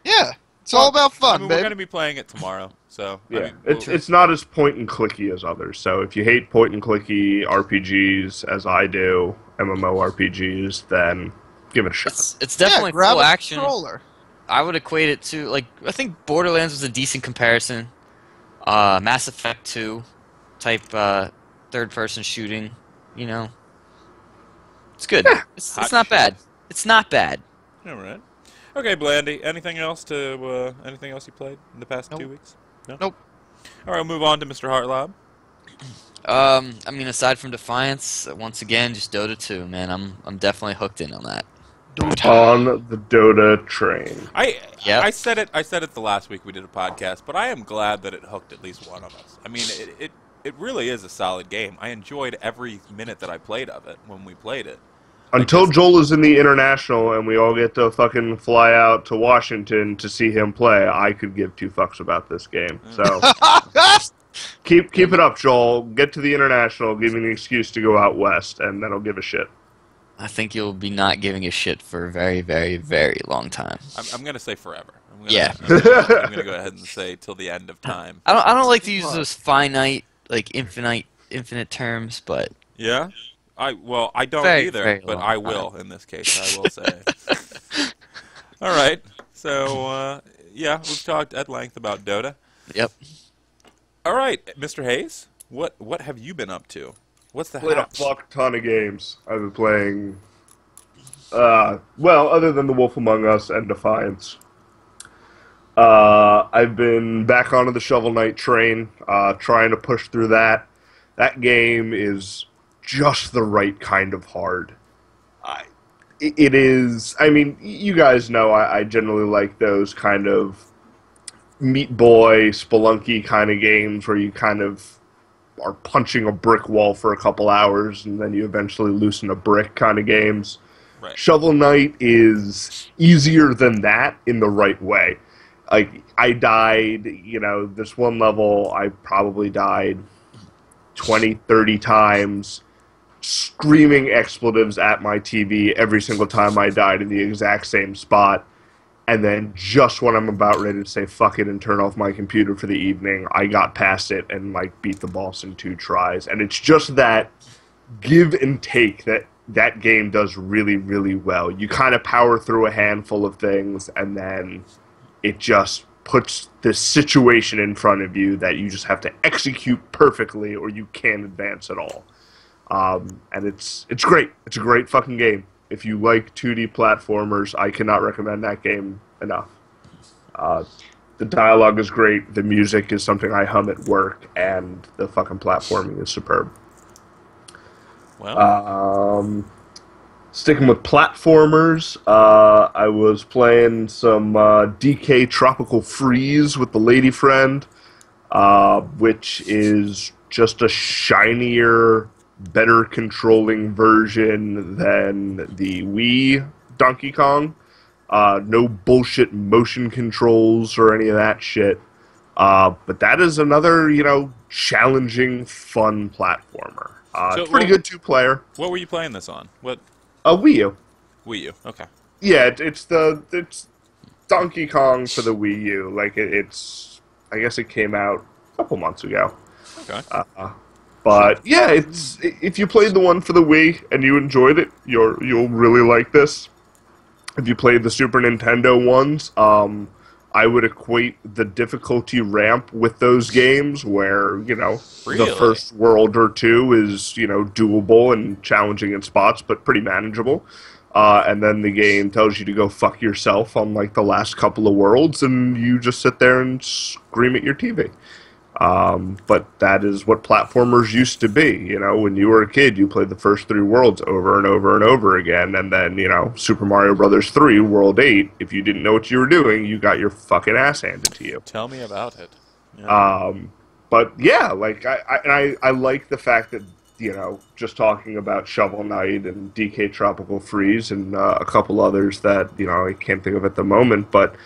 Speaker 4: Yeah, it's
Speaker 1: Well,
Speaker 4: all about
Speaker 1: I
Speaker 4: fun,
Speaker 1: mean, we're
Speaker 4: baby.
Speaker 1: going to be playing it tomorrow, so I
Speaker 2: Yeah,
Speaker 1: mean,
Speaker 2: it's not as point and clicky as others. So if you hate point and clicky RPGs as I do, MMORPGs, then give it a shot.
Speaker 3: It's
Speaker 4: Yeah,
Speaker 3: definitely
Speaker 4: grab
Speaker 3: full
Speaker 4: a
Speaker 3: action.
Speaker 4: controller.
Speaker 3: I would equate it to, like, I think Borderlands was a decent comparison. Mass Effect 2 type third-person shooting. You know, it's good. It's
Speaker 1: Hot
Speaker 3: not
Speaker 1: shit.
Speaker 3: bad. It's not bad.
Speaker 1: all right. Okay, Blandy. Anything else you played in the past
Speaker 4: Nope.
Speaker 1: 2 weeks? No.
Speaker 4: Nope.
Speaker 1: All right, we'll move on to Mr. Hartlob.
Speaker 3: I mean, aside from Defiance, once again, just Dota 2, man. I'm definitely hooked in on that.
Speaker 2: On the Dota train.
Speaker 3: Yep.
Speaker 1: I said it the last week we did a podcast, but I am glad that it hooked at least one of us. I mean, it really is a solid game. I enjoyed every minute that I played of it when we played it.
Speaker 2: Until Joel is in the international and we all get to fucking fly out to Washington to see him play, I could give two fucks about this game. So keep it up, Joel. Get to the international, give me an excuse to go out west, and then I'll give a shit.
Speaker 3: I think you'll be not giving a shit for a very, very, very long time.
Speaker 1: I'm going to say forever.
Speaker 3: Yeah.
Speaker 1: I'm going to go ahead and say till the end of time.
Speaker 3: I don't like to use those finite, like infinite terms, but
Speaker 1: Yeah? I don't
Speaker 3: Very,
Speaker 1: either,
Speaker 3: very
Speaker 1: but
Speaker 3: long
Speaker 1: I will in this case. I will say. All right. So, yeah, we've talked at length about Dota.
Speaker 3: yep.
Speaker 1: All right, Mr. Hayes, what have you been up to? What's the
Speaker 2: Played a
Speaker 1: hatch?
Speaker 2: fuck ton of games. I've been playing, well, other than The Wolf Among Us and Defiance. I've been back onto the Shovel Knight train, trying to push through that. That game is just the right kind of hard. It is, I mean, you guys know I generally like those kind of Meat Boy, Spelunky kind of games where you kind of are punching a brick wall for a couple hours and then you eventually loosen a brick kind of games.
Speaker 1: Right.
Speaker 2: Shovel Knight is easier than that in the right way. Like, I died, this one level, I probably died 20, 30 times, screaming expletives at my TV every single time I died in the exact same spot. And then just when I'm about ready to say fuck it and turn off my computer for the evening, I got past it and, beat the boss in 2 tries. And it's just that give and take that game does really, really well. You kind of power through a handful of things, and then it just puts this situation in front of you that you just have to execute perfectly or you can't advance at all. And it's great. It's a great fucking game. If you like 2D platformers, I cannot recommend that game enough. The dialogue is great, the music is something I hum at work, and the fucking platforming is superb.
Speaker 1: Well,
Speaker 2: Sticking with platformers, I was playing some DK Tropical Freeze with the lady friend, which is just a shinier, better controlling version than the Wii Donkey Kong. No bullshit motion controls or any of that shit. But that is another, challenging, fun platformer. It's pretty good 2-player.
Speaker 1: what were you playing this on? What
Speaker 2: Wii U.
Speaker 1: Wii U? Okay.
Speaker 2: Yeah, it's Donkey Kong for the Wii U. I guess it came out a couple months ago.
Speaker 1: Okay.
Speaker 2: But yeah, if you played the one for the Wii and you enjoyed it, you'll really like this. If you played the Super Nintendo ones, I would equate the difficulty ramp with those games where,
Speaker 1: Really?
Speaker 2: the first world or two is, doable and challenging in spots, but pretty manageable. And then the game tells you to go fuck yourself on, the last couple of worlds, and you just sit there and scream at your TV. But that is what platformers used to be. When you were a kid, you played the first 3 worlds over and over and over again, and then, Super Mario Brothers 3, World 8, if you didn't know what you were doing, you got your fucking ass handed to you.
Speaker 1: Tell me about it. Yeah.
Speaker 2: But yeah, I like the fact that, just talking about Shovel Knight and DK Tropical Freeze and a couple others that, I can't think of at the moment, but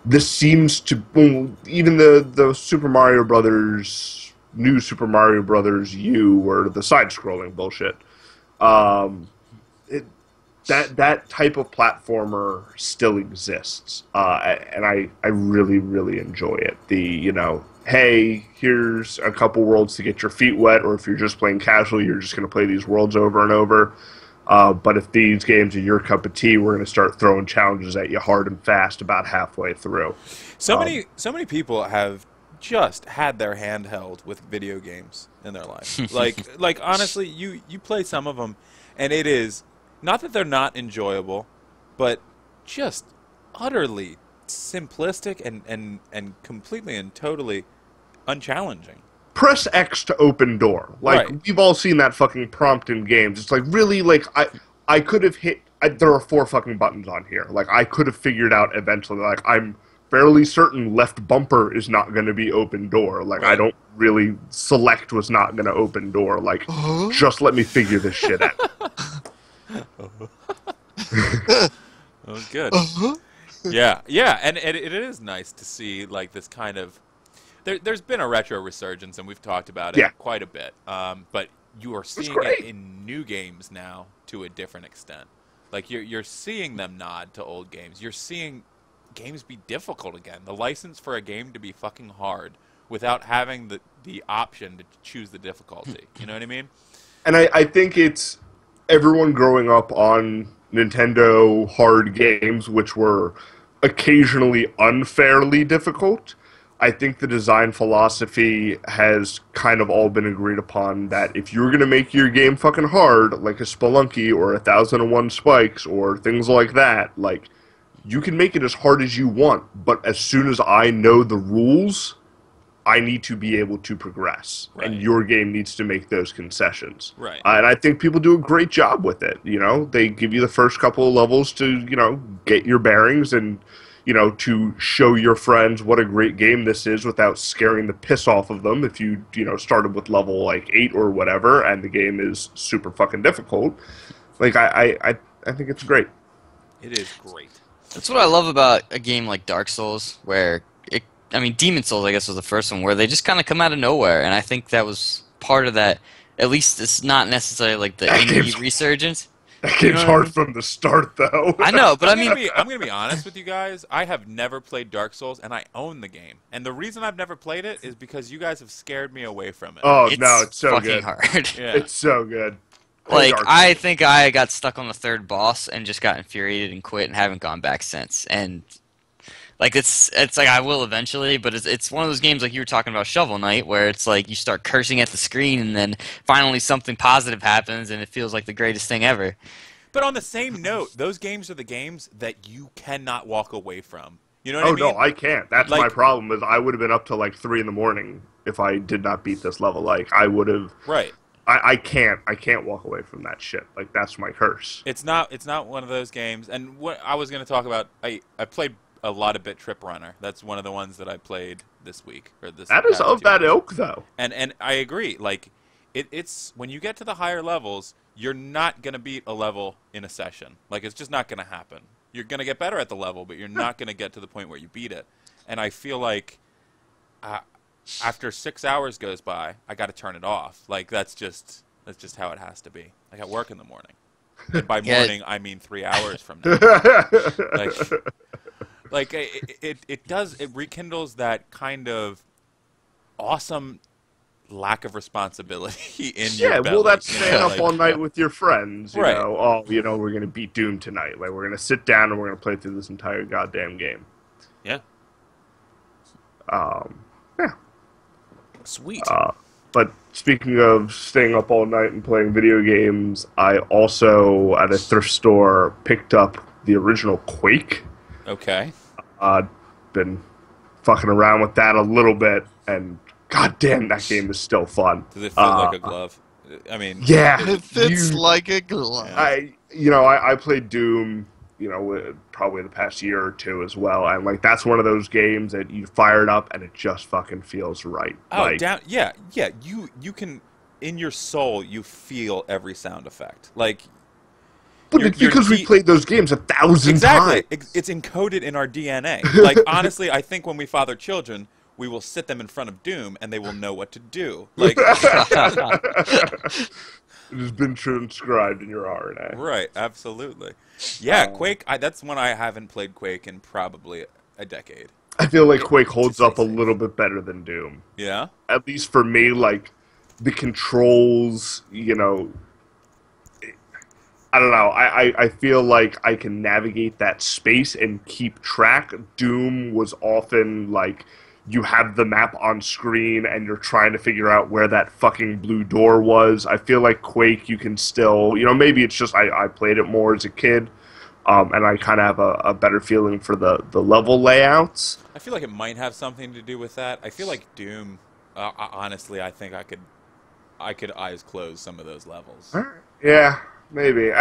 Speaker 2: this seems to, well, even the Super Mario Brothers, new Super Mario Brothers U, or the side-scrolling bullshit. Um, it, that type of platformer still exists, and I really, really enjoy it. Hey, here's a couple worlds to get your feet wet, or if you're just playing casual, you're just going to play these worlds over and over. But if these games are your cup of tea, we're going to start throwing challenges at you hard and fast about halfway through.
Speaker 1: So many people have just had their hand held with video games in their life. like honestly, you play some of them, and it is not that they're not enjoyable, but just utterly simplistic and completely and totally unchallenging.
Speaker 2: Press X to open door.
Speaker 1: Right.
Speaker 2: We've all seen that fucking prompt in games. It's like, really, I could have there are 4 fucking buttons on here. I could have figured out eventually, I'm fairly certain left bumper is not going to be open door.
Speaker 1: Right.
Speaker 2: I don't really, select was not going to open door. Just let me figure this shit out.
Speaker 1: Oh, good. Yeah, and it is nice to see, this kind of... There's been a retro resurgence, and we've talked about it quite a bit. But you are seeing it in new games now to a different extent. You're seeing them nod to old games. You're seeing games be difficult again. The license for a game to be fucking hard without having the option to choose the difficulty. You know what I mean?
Speaker 2: And I think it's everyone growing up on Nintendo hard games, which were occasionally unfairly difficult. I think the design philosophy has kind of all been agreed upon that if you're going to make your game fucking hard, like a Spelunky or 1001 Spikes or things like that, you can make it as hard as you want, but as soon as I know the rules, I need to be able to progress.
Speaker 1: Right.
Speaker 2: And your game needs to make those concessions.
Speaker 1: Right.
Speaker 2: And I think people do a great job with it. They give you the first couple of levels to, get your bearings and, to show your friends what a great game this is without scaring the piss off of them if you, started with level 8 or whatever and the game is super fucking difficult. I think it's great.
Speaker 1: It is great.
Speaker 3: That's what I love about a game like Dark Souls, where Demon Souls, I guess, was the first one, where they just kind of come out of nowhere, and I think that was part of that. At least it's not necessarily the indie resurgence.
Speaker 2: That game's hard from the start, though.
Speaker 3: I know, but
Speaker 1: I'm gonna be honest with you guys. I have never played Dark Souls, and I own the game. And the reason I've never played it is because you guys have scared me away from it.
Speaker 2: Oh no, it's so
Speaker 3: fucking
Speaker 2: good.
Speaker 3: hard.
Speaker 1: Yeah.
Speaker 2: It's so good.
Speaker 3: I think I got stuck on the 3rd boss and just got infuriated and quit and haven't gone back since. And it's I will eventually, but it's one of those games like you were talking about Shovel Knight, where it's you start cursing at the screen and then finally something positive happens and it feels like the greatest thing ever.
Speaker 1: But on the same note, those games are the games that you cannot walk away from. You know what I mean?
Speaker 2: Oh no, I can't. That's my problem. Is I would have been up till 3 in the morning if I did not beat this level. I would have.
Speaker 1: Right.
Speaker 2: I can't walk away from that shit. That's my curse.
Speaker 1: It's not one of those games. And what I was going to talk about, I played a lot of BIT.TRIP Runner. That's one of the ones that I played this week or this.
Speaker 2: That is of that ilk, though.
Speaker 1: And I agree. It's when you get to the higher levels, you're not going to beat a level in a session. It's just not going to happen. You're going to get better at the level, but you're not going to get to the point where you beat it. And I feel like after 6 hours goes by, I got to turn it off. That's just how it has to be. I got work in the morning. And by morning, I mean 3 hours from now. It rekindles that kind of awesome lack of responsibility in your belly.
Speaker 2: Well, that's staying up all night with your friends. You
Speaker 1: Right.
Speaker 2: know, we're going to beat Doom tonight. We're going to sit down and we're going to play through this entire goddamn game.
Speaker 1: Yeah.
Speaker 2: Yeah.
Speaker 1: Sweet.
Speaker 2: But speaking of staying up all night and playing video games, I also, at a thrift store, picked up the original Quake.
Speaker 1: Okay.
Speaker 2: Been fucking around with that a little bit, and goddamn, that game is still fun.
Speaker 1: Does it fit like a glove? I mean,
Speaker 2: yeah,
Speaker 4: It fits like a glove.
Speaker 2: I played Doom, probably the past year or two as well, and that's one of those games that you fire it up and it just fucking feels right.
Speaker 1: Oh, yeah. You can, in your soul, you feel every sound effect.
Speaker 2: But it's because we played those games 1,000
Speaker 1: exactly.
Speaker 2: times.
Speaker 1: It's encoded in our DNA. Like, honestly, I think when we father children, we will sit them in front of Doom, and they will know what to do. Like,
Speaker 2: It has been transcribed in your RNA.
Speaker 1: right, absolutely. Yeah, Quake, that's one I haven't played Quake in probably a decade.
Speaker 2: I feel like Quake holds up a little bit better than Doom.
Speaker 1: Yeah?
Speaker 2: At least for me, like, the controls, you know, I don't know. I feel like I can navigate that space and keep track. Doom was often like you have the map on screen and you're trying to figure out where that fucking blue door was. I feel like Quake, you can still, you know, maybe it's just I played it more as a kid, and I kind of have a better feeling for the level layouts.
Speaker 1: I feel like it might have something to do with that. I feel like Doom, honestly, I think I could eyes close some of those levels.
Speaker 2: Yeah, maybe.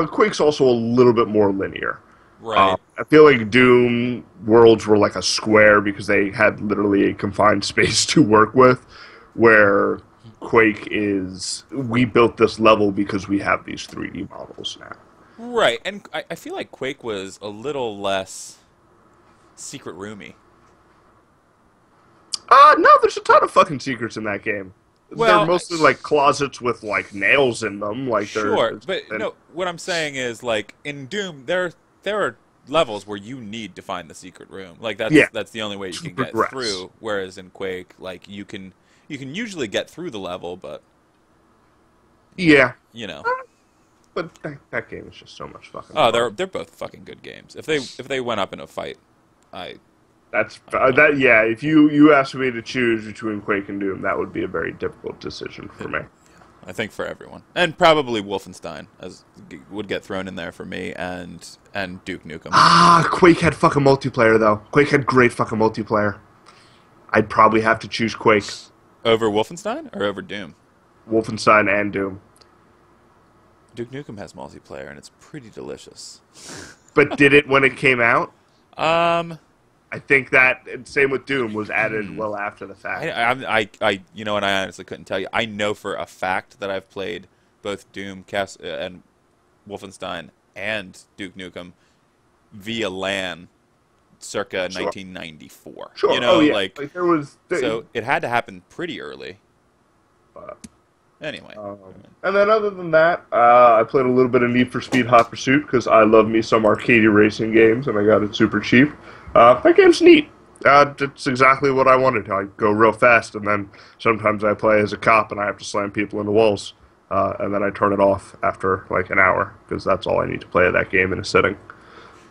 Speaker 2: Quake's also a little bit more linear.
Speaker 1: Right.
Speaker 2: I feel like Doom worlds were like a square because they had literally a confined space to work with, where Quake is, we built this level because we have these 3D models now.
Speaker 1: Right, and I feel like Quake was a little less secret roomy.
Speaker 2: No, there's a ton of fucking secrets in that game.
Speaker 1: Well,
Speaker 2: they're mostly like closets with like nails in them. Like
Speaker 1: sure, but no, what I'm saying is like in Doom, there are levels where you need to find the secret room. Like that's the only way you can get through. Whereas in Quake, like you can usually get through the level, but
Speaker 2: yeah,
Speaker 1: you know.
Speaker 2: But that game is just so much fucking.
Speaker 1: Oh, they're both fucking good games. If they went up in a fight,
Speaker 2: yeah. If you asked me to choose between Quake and Doom, that would be a very difficult decision for me.
Speaker 1: I think for everyone, and probably Wolfenstein would get thrown in there for me, and Duke Nukem.
Speaker 2: Quake had fucking multiplayer though. Quake had great fucking multiplayer. I'd probably have to choose Quake
Speaker 1: over Wolfenstein or over Doom.
Speaker 2: Wolfenstein and Doom.
Speaker 1: Duke Nukem has multiplayer, and it's pretty delicious.
Speaker 2: But did it when it came out? I think that, same with Doom, was added well after the fact.
Speaker 1: I you know, and I honestly couldn't tell you. I know for a fact that I've played both Doom and Wolfenstein and Duke Nukem via LAN circa 1994.
Speaker 2: Sure.
Speaker 1: You know,
Speaker 2: yeah.
Speaker 1: like
Speaker 2: there was...
Speaker 1: so it had to happen pretty early. Anyway.
Speaker 2: And then other than that, I played a little bit of Need for Speed Hot Pursuit because I love me some arcade racing games, and I got it super cheap. That game's neat. It's exactly what I wanted. I go real fast, and then sometimes I play as a cop, and I have to slam people into walls. And then I turn it off after like an hour, because that's all I need to play of that game in a sitting.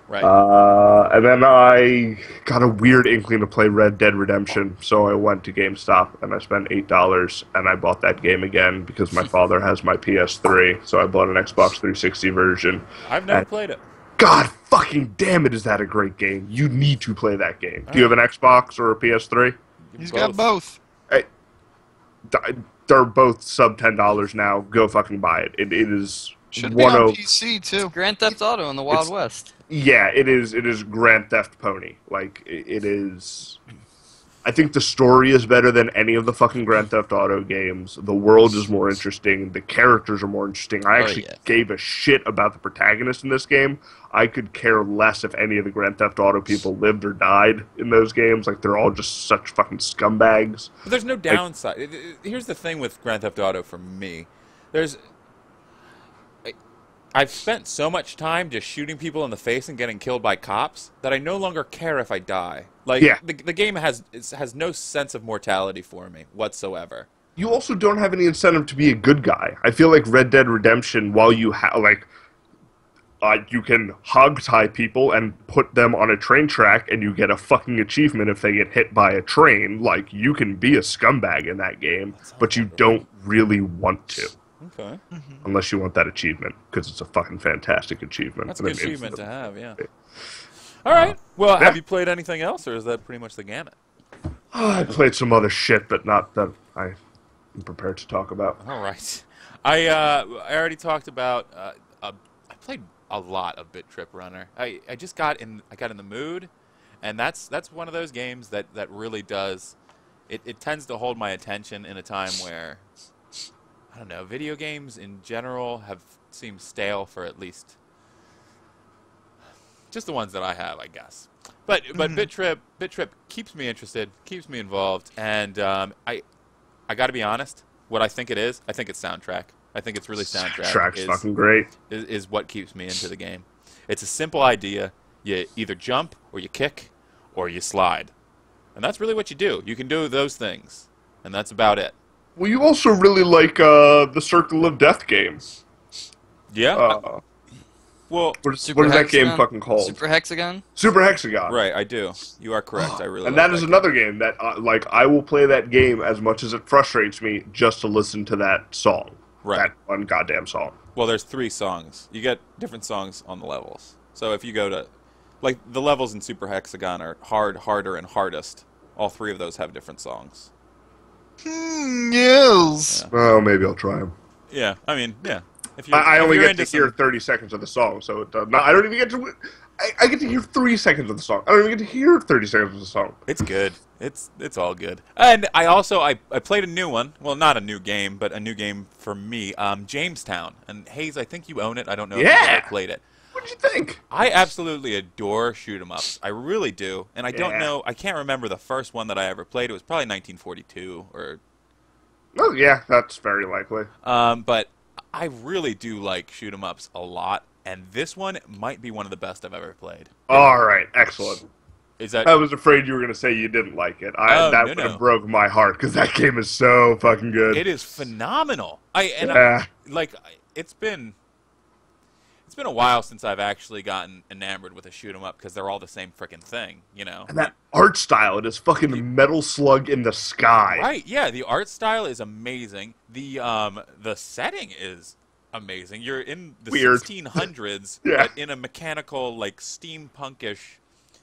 Speaker 1: Right.
Speaker 2: And then I got a weird inkling to play Red Dead Redemption, so I went to GameStop and I spent $8 and I bought that game again because my father has my PS3, so I bought an Xbox 360 version.
Speaker 1: I've never played it.
Speaker 2: God fucking damn it, is that a great game. You need to play that game. Do you have an Xbox or a PS3?
Speaker 4: He's got both.
Speaker 2: Hey, they're both sub $10 now. Go fucking buy it. It is...
Speaker 4: Should be on PC too.
Speaker 3: Grand Theft Auto in the Wild West.
Speaker 2: Yeah, it is. It is Grand Theft Pony. Like it is. I think the story is better than any of the fucking Grand Theft Auto games. The world is more interesting. The characters are more interesting. I actually gave a shit about the protagonist in this game. I could care less if any of the Grand Theft Auto people lived or died in those games. Like they're all just such fucking scumbags.
Speaker 1: But there's no downside. Here's the thing with Grand Theft Auto for me. I've spent so much time just shooting people in the face and getting killed by cops that I no longer care if I die. Like, the game has no sense of mortality for me whatsoever.
Speaker 2: You also don't have any incentive to be a good guy. I feel like Red Dead Redemption, while you you can hog tie people and put them on a train track and you get a fucking achievement if they get hit by a train. Like, you can be a scumbag in that game, but you don't really want to.
Speaker 1: Okay.
Speaker 2: Unless you want that achievement, because it's a fucking fantastic achievement.
Speaker 1: That's a good achievement to have, yeah. All right. Well, have you played anything else, or is that pretty much the gamut?
Speaker 2: I played some other shit, but not that I'm prepared to talk about.
Speaker 1: All right. I already talked about. I played a lot of BIT.TRIP Runner. I just got in the mood, and that's one of those games that really does. It tends to hold my attention in a time where I don't know, video games in general have seemed stale for at least just the ones that I have, I guess. But BIT.TRIP keeps me interested, keeps me involved, and I got to be honest. What I think it is, I think it's soundtrack. I think it's really soundtrack.
Speaker 2: Track's fucking great.
Speaker 1: Is what keeps me into the game. It's a simple idea. You either jump or you kick or you slide, and that's really what you do. You can do those things, and that's about it.
Speaker 2: Well, you also really like the Circle of Death games.
Speaker 1: Yeah.
Speaker 3: Well,
Speaker 2: what is that game fucking called?
Speaker 3: Super Hexagon?
Speaker 2: Super Hexagon.
Speaker 1: Right, I do. You are correct. I really.
Speaker 2: And
Speaker 1: like
Speaker 2: that is another game that, I will play that game as much as it frustrates me just to listen to that song.
Speaker 1: Right.
Speaker 2: That one goddamn song.
Speaker 1: Well, there's 3 songs. You get different songs on the levels. So if you go to, like, the levels in Super Hexagon are hard, harder, and hardest. All 3 of those have different songs.
Speaker 4: Yes.
Speaker 1: Yeah.
Speaker 2: Well, maybe I'll try them.
Speaker 1: Yeah, I mean, yeah.
Speaker 2: I only get to hear 30 seconds of the song, so it does not, I don't even get to... I get to hear 3 seconds of the song. I don't even get to hear 30 seconds of the song.
Speaker 1: It's good. It's all good. And I also I played a new one. Well, not a new game, but a new game for me. Jamestown. And Hayes, I think you own it. I don't know if you ever played it.
Speaker 2: What did you think?
Speaker 1: I absolutely adore shoot 'em ups. I really do. And I don't know. I can't remember the first one that I ever played. It was probably 1942 or.
Speaker 2: Oh yeah, that's very likely.
Speaker 1: But I really do like shoot 'em ups a lot. And this one might be one of the best I've ever played.
Speaker 2: All right, excellent.
Speaker 1: Is that?
Speaker 2: I was afraid you were going to say you didn't like it. That would have broke my heart because that game is so fucking good.
Speaker 1: It is phenomenal. It's been a while since I've actually gotten enamored with a shoot 'em up because they're all the same frickin' thing, you know.
Speaker 2: And that art style, it is fucking Metal Slug in the sky.
Speaker 1: Right? Yeah, the art style is amazing. The setting is amazing. You're in the 1600s, but in a mechanical, like, steampunkish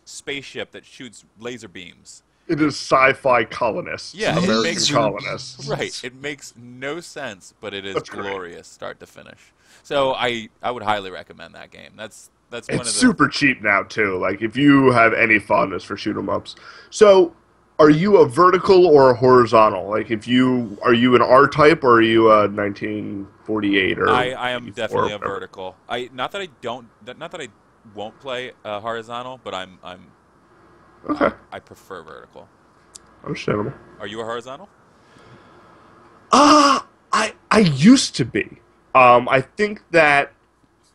Speaker 1: spaceship that shoots laser beams.
Speaker 2: It is sci-fi colonists.
Speaker 1: Yeah,
Speaker 2: American colonists.
Speaker 1: Right. It makes no sense, but it is glorious start to finish. So I would highly recommend that game. That's one of the...
Speaker 2: It's super cheap now, too. Like, if you have any fondness for shoot 'em ups. So, are you a vertical or a horizontal? Like, are you an R-type or are you a 1948 or...
Speaker 1: I am definitely a vertical. Not that I won't play horizontal, but I'm
Speaker 2: okay.
Speaker 1: I prefer vertical.
Speaker 2: Understandable.
Speaker 1: Are you a horizontal?
Speaker 2: I used to be. I think that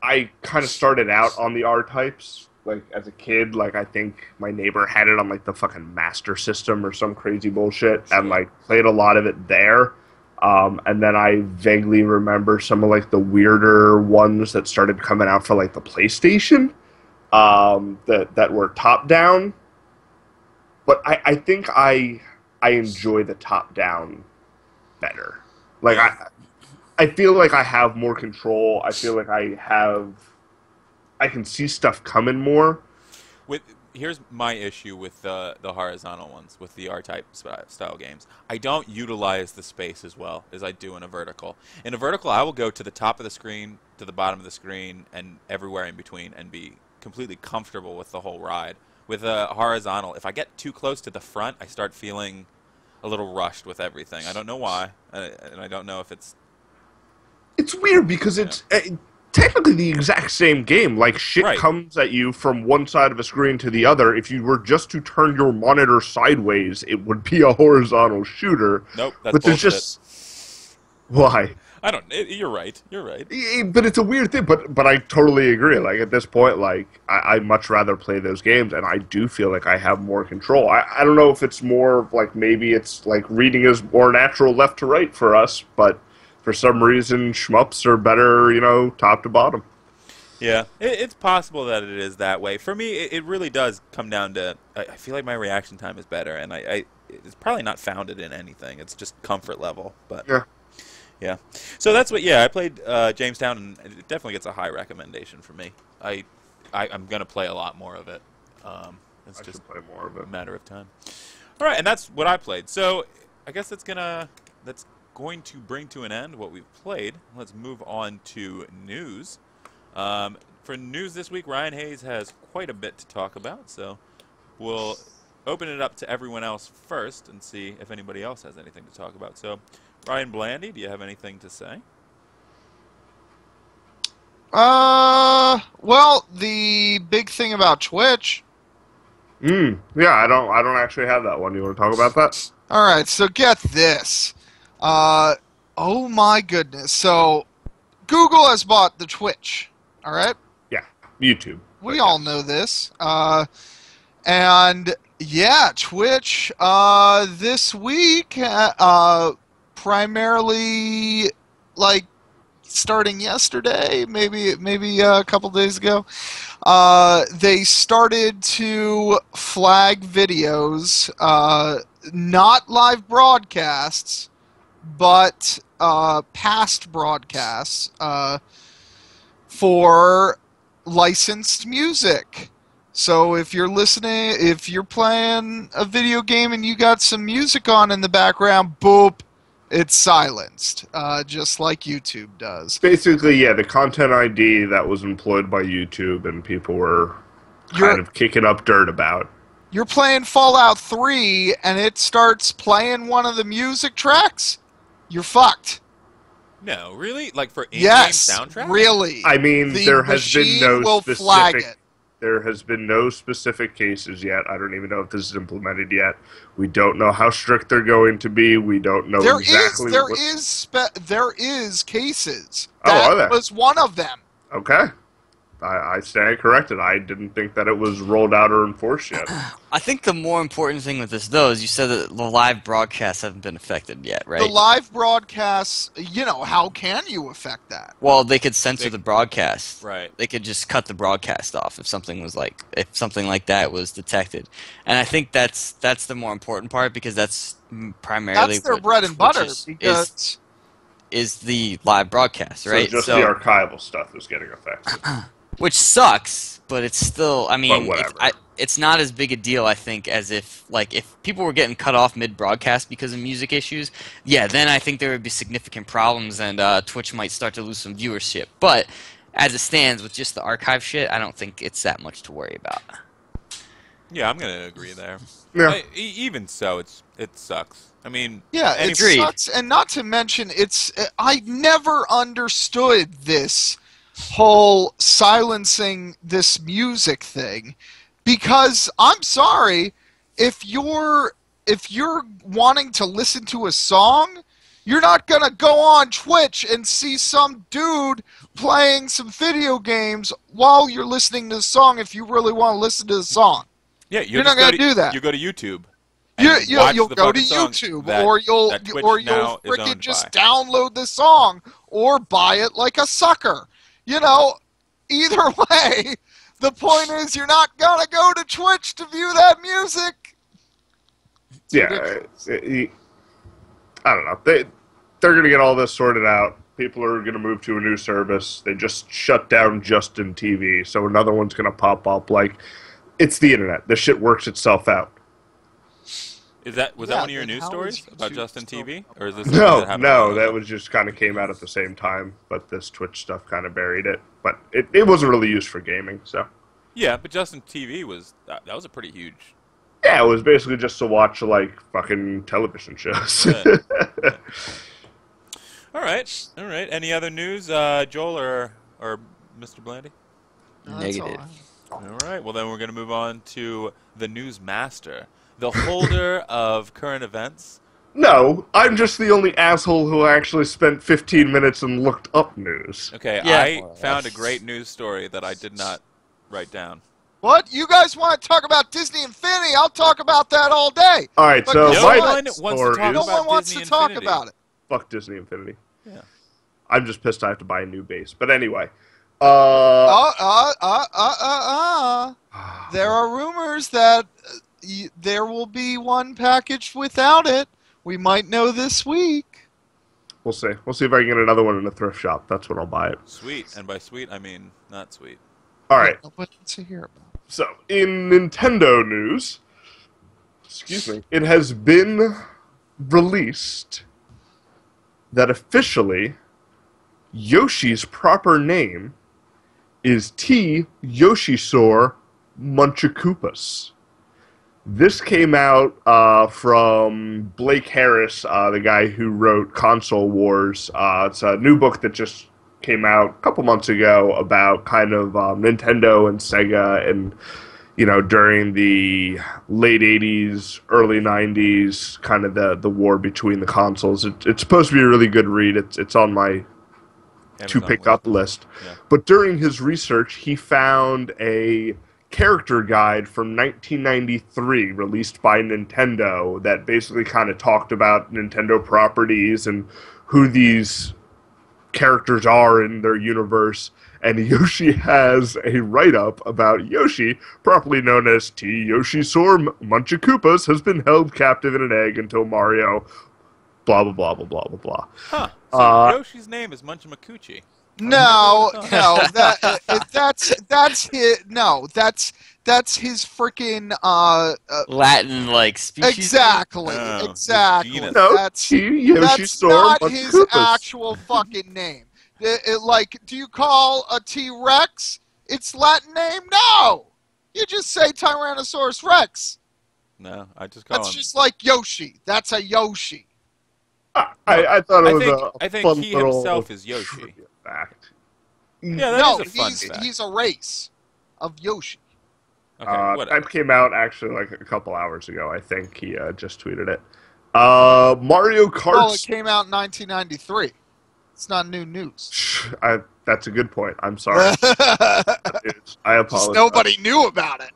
Speaker 2: I kind of started out on the R-types, like, as a kid. Like, I think my neighbor had it on, like, the fucking Master System or some crazy bullshit, and, like, played a lot of it there. And then I vaguely remember some of, like, the weirder ones that started coming out for, like, the PlayStation, that were top-down. But I think I enjoy the top-down better. Like, I feel like I have more control. I feel like I can see stuff coming more.
Speaker 1: Here's my issue with the horizontal ones, with the R-type style games. I don't utilize the space as well as I do in a vertical. In a vertical, I will go to the top of the screen, to the bottom of the screen, and everywhere in between, and be completely comfortable with the whole ride. With a horizontal, if I get too close to the front, I start feeling a little rushed with everything. I don't know why, and I don't know if it's...
Speaker 2: It's weird because it's technically the exact same game. Like, shit comes at you from one side of a screen to the other. If you were just to turn your monitor sideways, it would be a horizontal shooter.
Speaker 1: Nope, that's
Speaker 2: but
Speaker 1: bullshit.
Speaker 2: There's just... Why?
Speaker 1: I don't... You're right. You're right.
Speaker 2: But it's a weird thing. But I totally agree. Like, at this point, like, I'd much rather play those games, and I do feel like I have more control. I don't know if it's more, like, maybe it's, like, reading is more natural left to right for us, but... For some reason, shmups are better, you know, top to bottom.
Speaker 1: Yeah, it's possible that it is that way. For me, it really does come down to, I feel like my reaction time is better, and it's probably not founded in anything. It's just comfort level. But yeah. So that's what, I played Jamestown, and it definitely gets a high recommendation for me. I'm going to play a lot more of it. It's just
Speaker 2: play more of it.
Speaker 1: A matter of time. All right, and that's what I played. So I guess that's going to bring to an end what we've played. Let's move on to news. For news this week, Ryan Hayes has quite a bit to talk about, so we'll open it up to everyone else first and see if anybody else has anything to talk about. So, Ryan Blandy, do you have anything to say?
Speaker 4: Well, the big thing about Twitch.
Speaker 2: Yeah, I don't actually have that one. You want to talk about that?
Speaker 4: All right, so get this. Oh my goodness. So Google has bought the Twitch. All right?
Speaker 2: Yeah, YouTube.
Speaker 4: We all know this. And yeah, Twitch this week primarily like starting yesterday, maybe a couple days ago. They started to flag videos, not live broadcasts, but past broadcasts for licensed music. So if you're playing a video game and you got some music on in the background, boop, it's silenced, just like YouTube does.
Speaker 2: Basically, yeah, the content ID that was employed by YouTube and people were kind of kicking up dirt about.
Speaker 4: You're playing Fallout 3 and it starts playing one of the music tracks, you're fucked.
Speaker 1: No, really? Like for in-game
Speaker 4: Yes,
Speaker 1: soundtrack?
Speaker 4: really.
Speaker 2: I mean, there has been no
Speaker 4: flag
Speaker 2: specific.
Speaker 4: it.
Speaker 2: There has been no specific cases yet. I don't even know if this is implemented yet. We don't know how strict they're going to be. We don't know exactly.
Speaker 4: There is cases.
Speaker 2: Oh, are
Speaker 4: That
Speaker 2: there?
Speaker 4: was one of them.
Speaker 2: Okay. I stand corrected. I didn't think that it was rolled out or enforced yet.
Speaker 3: I think the more important thing with this, though, is you said that the live broadcasts haven't been affected yet, right?
Speaker 4: The live broadcasts, how can you affect that?
Speaker 3: Well, they could censor the broadcast.
Speaker 1: Right.
Speaker 3: They could just cut the broadcast off if something like that was detected. And I think that's the more important part because that's primarily
Speaker 4: That's their
Speaker 3: what
Speaker 4: bread and
Speaker 3: Twitch
Speaker 4: butter because
Speaker 3: is the live broadcast, right?
Speaker 2: So just the archival stuff is getting affected.
Speaker 3: Which sucks, but it's still. I mean,
Speaker 2: whatever.
Speaker 3: it's not as big a deal, I think, as if people were getting cut off mid-broadcast because of music issues. Yeah, then I think there would be significant problems, and Twitch might start to lose some viewership. But as it stands, with just the archive shit, I don't think it's that much to worry about.
Speaker 1: Yeah, I'm gonna agree there.
Speaker 2: Yeah.
Speaker 1: Even so, it sucks. I mean,
Speaker 4: yeah, it sucks, and not to mention, I never understood this whole silencing this music thing, because I'm sorry, if you're wanting to listen to a song, you're not gonna go on Twitch and see some dude playing some video games while you're listening to the song if you really want to listen to the song.
Speaker 1: Yeah,
Speaker 4: you're not gonna do that.
Speaker 1: You go to YouTube.
Speaker 4: You'll go to YouTube, or you'll freaking just download the song or buy it like a sucker. Either way, the point is you're not gonna go to Twitch to view that music.
Speaker 2: Yeah, I don't know. They're gonna get all this sorted out. People are gonna move to a new service. They just shut down Justin TV, so another one's gonna pop up. Like, it's the internet. This shit works itself out.
Speaker 1: Was that one of your news stories about Justin TV, or is this
Speaker 2: no? That was just kind of came out at the same time, but this Twitch stuff kind of buried it. But it wasn't really used for gaming, so.
Speaker 1: Yeah, but Justin TV that was a pretty huge.
Speaker 2: Yeah, it was basically just to watch like fucking television shows.
Speaker 1: Yeah. All right. Any other news, Joel or Mr. Blandy?
Speaker 3: Negative.
Speaker 1: All right. Well, then we're going to move on to the news master, the holder of current events.
Speaker 2: No, I'm just the only asshole who actually spent 15 minutes and looked up news.
Speaker 1: Okay,
Speaker 3: Yeah.
Speaker 1: I found a great news story that I did not write down.
Speaker 4: What? You guys want to talk about Disney Infinity? I'll talk about that all day.
Speaker 2: All right,
Speaker 4: But
Speaker 2: so
Speaker 1: no
Speaker 2: my
Speaker 1: one wants to
Speaker 2: story
Speaker 1: talk
Speaker 2: is
Speaker 4: No
Speaker 1: about
Speaker 4: one wants
Speaker 1: Disney
Speaker 4: to talk
Speaker 1: Infinity.
Speaker 4: about it.
Speaker 2: fuck Disney Infinity.
Speaker 1: Yeah.
Speaker 2: I'm just pissed I have to buy a new base. But anyway,
Speaker 4: There are rumors that there will be one package without it. We might know this week.
Speaker 2: we'll see. We'll see if I can get another one in a thrift shop. That's when I'll buy it.
Speaker 1: Sweet, and by sweet I mean not sweet.
Speaker 2: All right.
Speaker 4: What to hear about?
Speaker 2: So, in Nintendo news, it has been released that officially Yoshi's proper name is T. Yoshisaur Munchakoopas. This came out from Blake Harris, the guy who wrote Console Wars. It's a new book that just came out a couple months ago about kind of Nintendo and Sega and, during the late 80s, early 90s, kind of the war between the consoles. It's supposed to be a really good read. It's on my to pick up list.
Speaker 1: Yeah.
Speaker 2: But during his research, he found a character guide from 1993 released by Nintendo that basically kind of talked about Nintendo properties and who these characters are in their universe. And Yoshi has a write-up about Yoshi, properly known as T. Yoshi Soar Munchakoopas, has been held captive in an egg until Mario blah blah blah blah blah blah blah.
Speaker 1: Huh. So Yoshi's name is Munchamakuchi.
Speaker 4: No, that's his freaking
Speaker 3: Latin like species.
Speaker 4: exactly.
Speaker 1: genus.
Speaker 2: No,
Speaker 4: That's
Speaker 2: Yoshi Soar
Speaker 4: not his
Speaker 2: Munchakoopas.
Speaker 4: actual fucking name. Like, do you call a T-Rex its Latin name? No, you just say Tyrannosaurus Rex.
Speaker 1: No, I just call
Speaker 4: That's
Speaker 1: him.
Speaker 4: just like Yoshi. That's a Yoshi.
Speaker 2: I thought it was
Speaker 1: I think
Speaker 2: fun
Speaker 1: he
Speaker 2: little
Speaker 1: himself is Yoshi.
Speaker 2: trivia fact.
Speaker 1: Yeah, that
Speaker 4: No,
Speaker 1: is a fun fact.
Speaker 4: he's a race of Yoshi.
Speaker 1: Okay, whatever.
Speaker 2: That came out actually like a couple hours ago. I think he just tweeted it. Mario Kart.
Speaker 4: Well, it came out in 1993. It's not new news.
Speaker 2: That's a good point. I'm sorry. I apologize.
Speaker 4: Just nobody knew about it.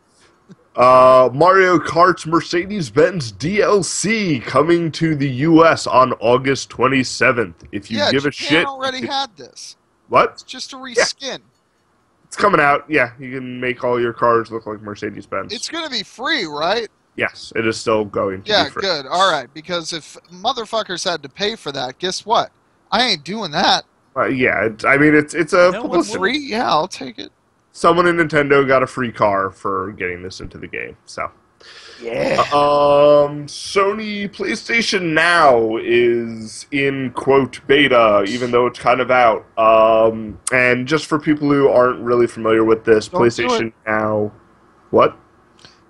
Speaker 2: Mario Kart's Mercedes-Benz DLC coming to the U.S. on August 27th. If you give a
Speaker 4: Japan
Speaker 2: shit,
Speaker 4: already had this.
Speaker 2: what?
Speaker 4: It's just a reskin.
Speaker 2: It's coming out. Yeah, you can make all your cars look like Mercedes-Benz.
Speaker 4: It's going to be free, right?
Speaker 2: Yes, it is still going to
Speaker 4: Yeah,
Speaker 2: be free.
Speaker 4: good. All right, because if motherfuckers had to pay for that, guess what? I ain't doing that.
Speaker 2: Yeah, it's a
Speaker 1: No,
Speaker 2: publicity.
Speaker 4: Free? Yeah, I'll take it.
Speaker 2: Someone in Nintendo got a free car for getting this into the game. So,
Speaker 4: Yeah.
Speaker 2: Sony PlayStation Now is in quote beta, even though it's kind of out. And just for people who aren't really familiar with this,
Speaker 4: Don't do
Speaker 2: PlayStation Now, what?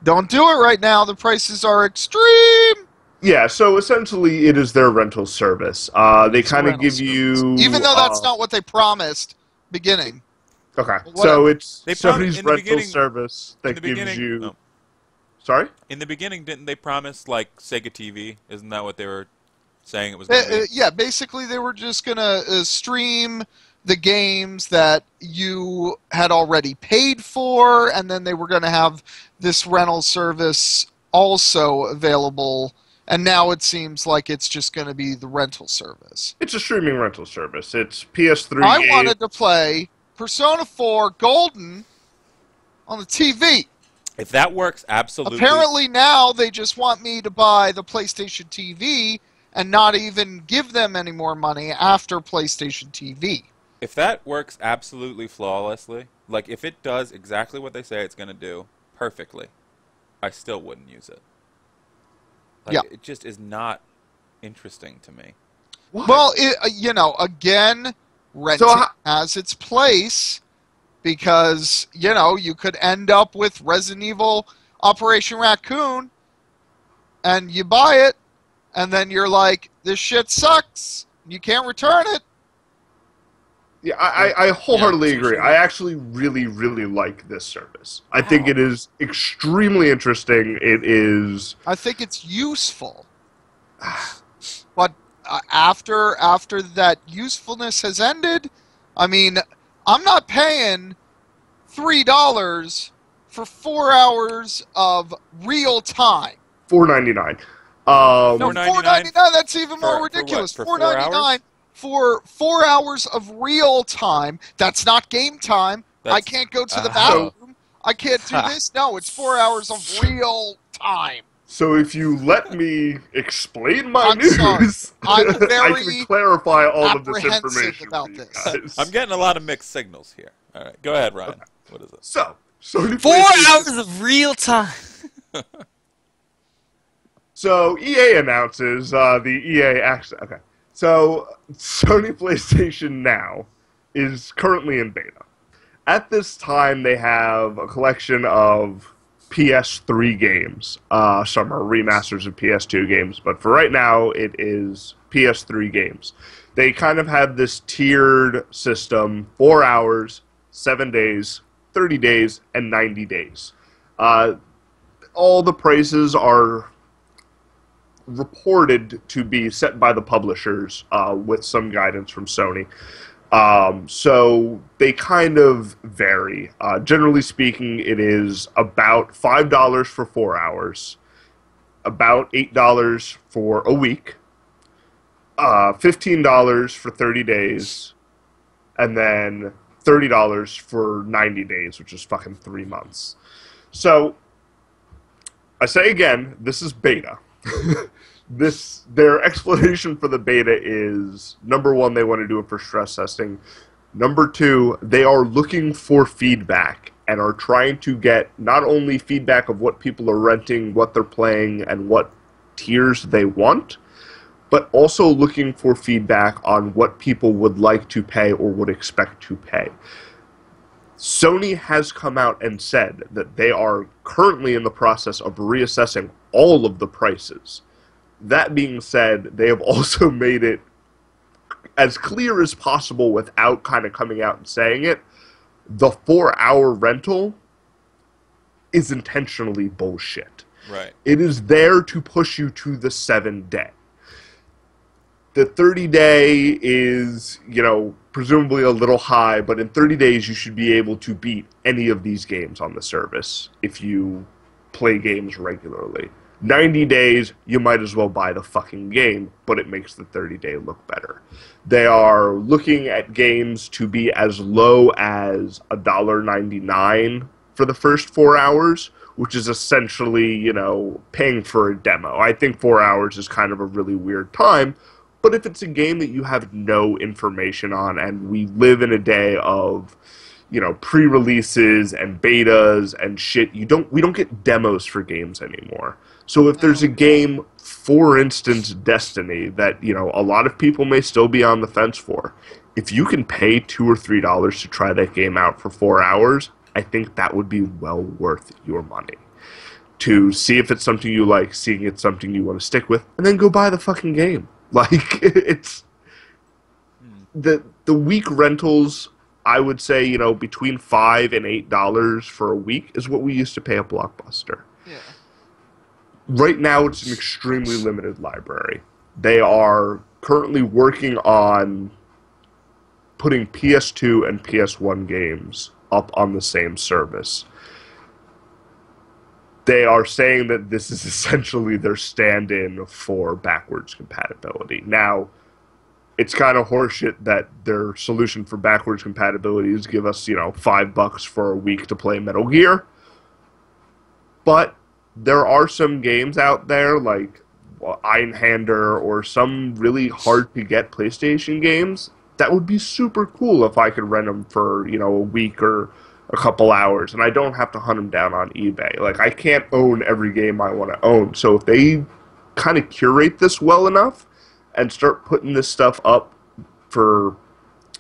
Speaker 4: Don't do it right now. The prices are extreme.
Speaker 2: Yeah, so essentially it is their rental service. They
Speaker 4: It's a
Speaker 2: kind of
Speaker 4: rental
Speaker 2: give you,
Speaker 4: Even though that's not what they promised beginning.
Speaker 2: okay.
Speaker 4: Whatever.
Speaker 2: So it's
Speaker 1: They prom-
Speaker 2: Sony's
Speaker 1: in the
Speaker 2: rental
Speaker 1: beginning-
Speaker 2: service
Speaker 1: in
Speaker 2: that
Speaker 1: the
Speaker 2: gives
Speaker 1: beginning,
Speaker 2: you.
Speaker 1: no.
Speaker 2: Sorry.
Speaker 1: In the beginning, didn't they promise like Sega TV? Isn't that what they were saying it was going to be?
Speaker 4: Yeah, basically they were just going to stream the games that you had already paid for, and then they were going to have this rental service also available. And now it seems like it's just going to be the rental service.
Speaker 2: It's a streaming rental service. It's PS3
Speaker 4: I
Speaker 2: games.
Speaker 4: wanted to play Persona 4 Golden on the TV.
Speaker 1: If that works, absolutely.
Speaker 4: Apparently now they just want me to buy the PlayStation TV and not even give them any more money after PlayStation TV.
Speaker 1: If that works absolutely flawlessly, like if it does exactly what they say it's going to do perfectly, I still wouldn't use it. Like,
Speaker 4: Yeah.
Speaker 1: It just is not interesting to me.
Speaker 4: Well, again, renting has its place because, you could end up with Resident Evil Operation Raccoon and you buy it and then you're like, this shit sucks. You can't return it.
Speaker 2: Yeah, I wholeheartedly
Speaker 1: Yeah,
Speaker 2: agree.
Speaker 1: sure.
Speaker 2: I actually really, really like this service. I think it is extremely interesting. It is...
Speaker 4: I think it's useful. But after that usefulness has ended, I mean, I'm not paying $3 for 4 hours of real time.
Speaker 2: $4.99.
Speaker 4: No,
Speaker 1: $4.99
Speaker 4: $4.99. That's even more
Speaker 1: for
Speaker 4: ridiculous.
Speaker 1: what? For 4 hours?
Speaker 4: $4.99 for 4 hours of real time. That's not game time. I
Speaker 1: That's-
Speaker 4: can't go to the
Speaker 1: Oh.
Speaker 4: bathroom. I can't do this. No, it's 4 hours of real time.
Speaker 2: So if you let me explain my
Speaker 4: I'm sorry.
Speaker 2: news,
Speaker 4: I'm
Speaker 2: I
Speaker 4: very
Speaker 2: can clarify all of this
Speaker 4: apprehensive
Speaker 2: information
Speaker 4: about
Speaker 2: for you
Speaker 4: this.
Speaker 2: guys.
Speaker 1: I'm getting a lot of mixed signals here. All right, go ahead, Ryan. What is it?
Speaker 2: So, Sony
Speaker 3: 4
Speaker 2: PlayStation-
Speaker 3: hours of real time.
Speaker 2: So EA announces the EA action. Okay, so Sony PlayStation Now is currently in beta. At this time, they have a collection of PS3 games. Some are remasters of PS2 games, but for right now, it is PS3 games. They kind of have this tiered system: 4 hours, 7 days, 30 days, and 90 days. All the prices are reported to be set by the publishers with some guidance from Sony. So they kind of vary. Generally speaking, it is about $5 for 4 hours, about $8 for a week, $15 for 30 days, and then $30 for 90 days, which is fucking 3 months. So, I say again, this is beta. Their explanation for the beta is, number one, they want to do it for stress testing. Number two, they are looking for feedback and are trying to get not only feedback of what people are renting, what they're playing, and what tiers they want, but also looking for feedback on what people would like to pay or would expect to pay. Sony has come out and said that they are currently in the process of reassessing all of the prices. That being said, they have also made it as clear as possible without kind of coming out and saying it. The 4-hour rental is intentionally bullshit.
Speaker 1: Right.
Speaker 2: It is there to push you to the 7-day. The 30-day is, presumably a little high, but in 30 days you should be able to beat any of these games on the service if you play games regularly. 90 days, you might as well buy the fucking game, but it makes the 30-day look better. They are looking at games to be as low as $1.99 for the first 4 hours, which is essentially, paying for a demo. I think 4 hours is kind of a really weird time, but if it's a game that you have no information on, and we live in a day of, pre-releases and betas and shit, we don't get demos for games anymore. So if there's a game, for instance, Destiny, that, a lot of people may still be on the fence for, if you can pay $2 or $3 to try that game out for 4 hours, I think that would be well worth your money. To see if it's something you like, seeing it's something you want to stick with, and then go buy the fucking game. Like, it's... The week rentals, I would say, between $5 and $8 for a week is what we used to pay a Blockbuster.
Speaker 4: Yeah.
Speaker 2: Right now, it's an extremely limited library. They are currently working on putting PS2 and PS1 games up on the same service. They are saying that this is essentially their stand-in for backwards compatibility. Now, it's kind of horseshit that their solution for backwards compatibility is give us, $5 for a week to play Metal Gear. But there are some games out there, like Einhander or some really hard-to-get PlayStation games, that would be super cool if I could rent them for, a week or a couple hours, and I don't have to hunt them down on eBay. Like, I can't own every game I want to own, so if they kind of curate this well enough and start putting this stuff up for,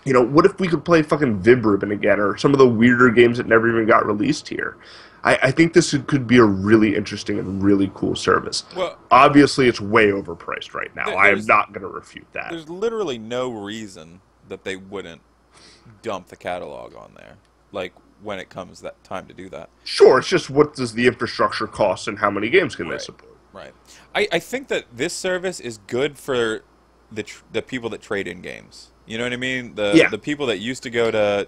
Speaker 2: what if we could play fucking Vibribbon again, or some of the weirder games that never even got released here? I think this could be a really interesting and really cool service. Well, obviously, it's way overpriced right now. I am not going to refute that.
Speaker 1: There's literally no reason that they wouldn't dump the catalog on there, like, when it comes that time to do that.
Speaker 2: Sure, it's just what does the infrastructure cost and how many games can they support?
Speaker 1: Right. I think that this service is good for the people that trade in games. You know what I mean? The people that used to go to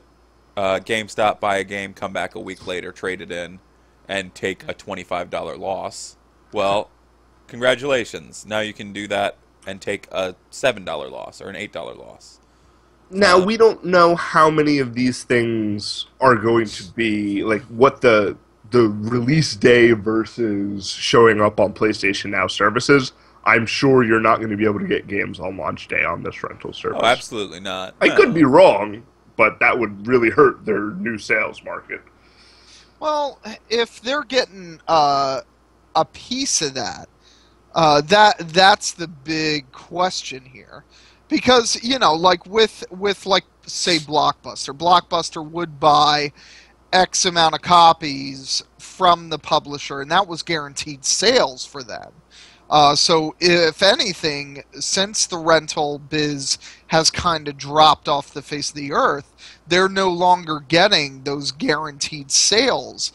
Speaker 1: GameStop, buy a game, come back a week later, trade it in, and take a $25 loss. Well, congratulations. Now you can do that and take a $7 loss or an $8 loss.
Speaker 2: Now, we don't know how many of these things are going to be, like, what the release day versus showing up on PlayStation Now services. I'm sure you're not going to be able to get games on launch day on this rental service.
Speaker 1: Oh, absolutely not.
Speaker 2: I could be wrong, but that would really hurt their new sales market.
Speaker 4: Well, if they're getting a piece of that, that's the big question here. Because, like with like, say, Blockbuster would buy X amount of copies from the publisher, and that was guaranteed sales for them. So if anything, since the rental biz has kind of dropped off the face of the earth, they're no longer getting those guaranteed sales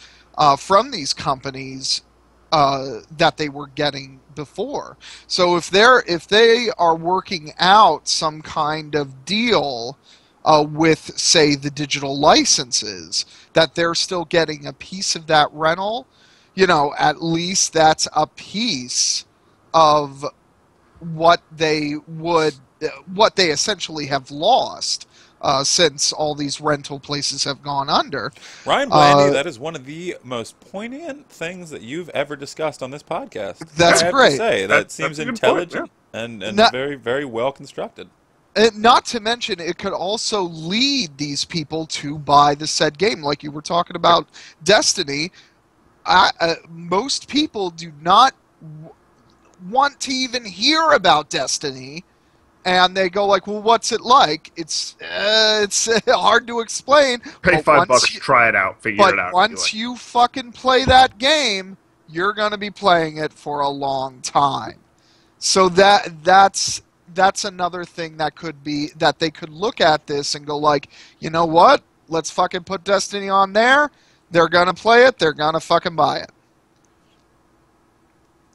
Speaker 4: from these companies that they were getting before. So if they are working out some kind of deal with, say, the digital licenses, that they're still getting a piece of that rental, at least that's a piece of what they essentially have lost since all these rental places have gone under.
Speaker 1: Ryan Blandy, that is one of the most poignant things that you've ever discussed on this podcast.
Speaker 4: That's
Speaker 1: I have
Speaker 4: great.
Speaker 1: To say. That seems
Speaker 2: that's a good
Speaker 1: intelligent
Speaker 2: point,
Speaker 1: and very, very well constructed.
Speaker 4: Not to mention, it could also lead these people to buy the said game. Like you were talking about Destiny, most people do not want to even hear about Destiny, and they go like, well, what's it like? It's hard to explain.
Speaker 2: Pay $5, try it out, figure it out.
Speaker 4: But once you fucking play that game, you're going to be playing it for a long time. So that's another thing that could be, that they could look at this and go like, you know what? Let's fucking put Destiny on there. They're going to play it. They're going to fucking buy it.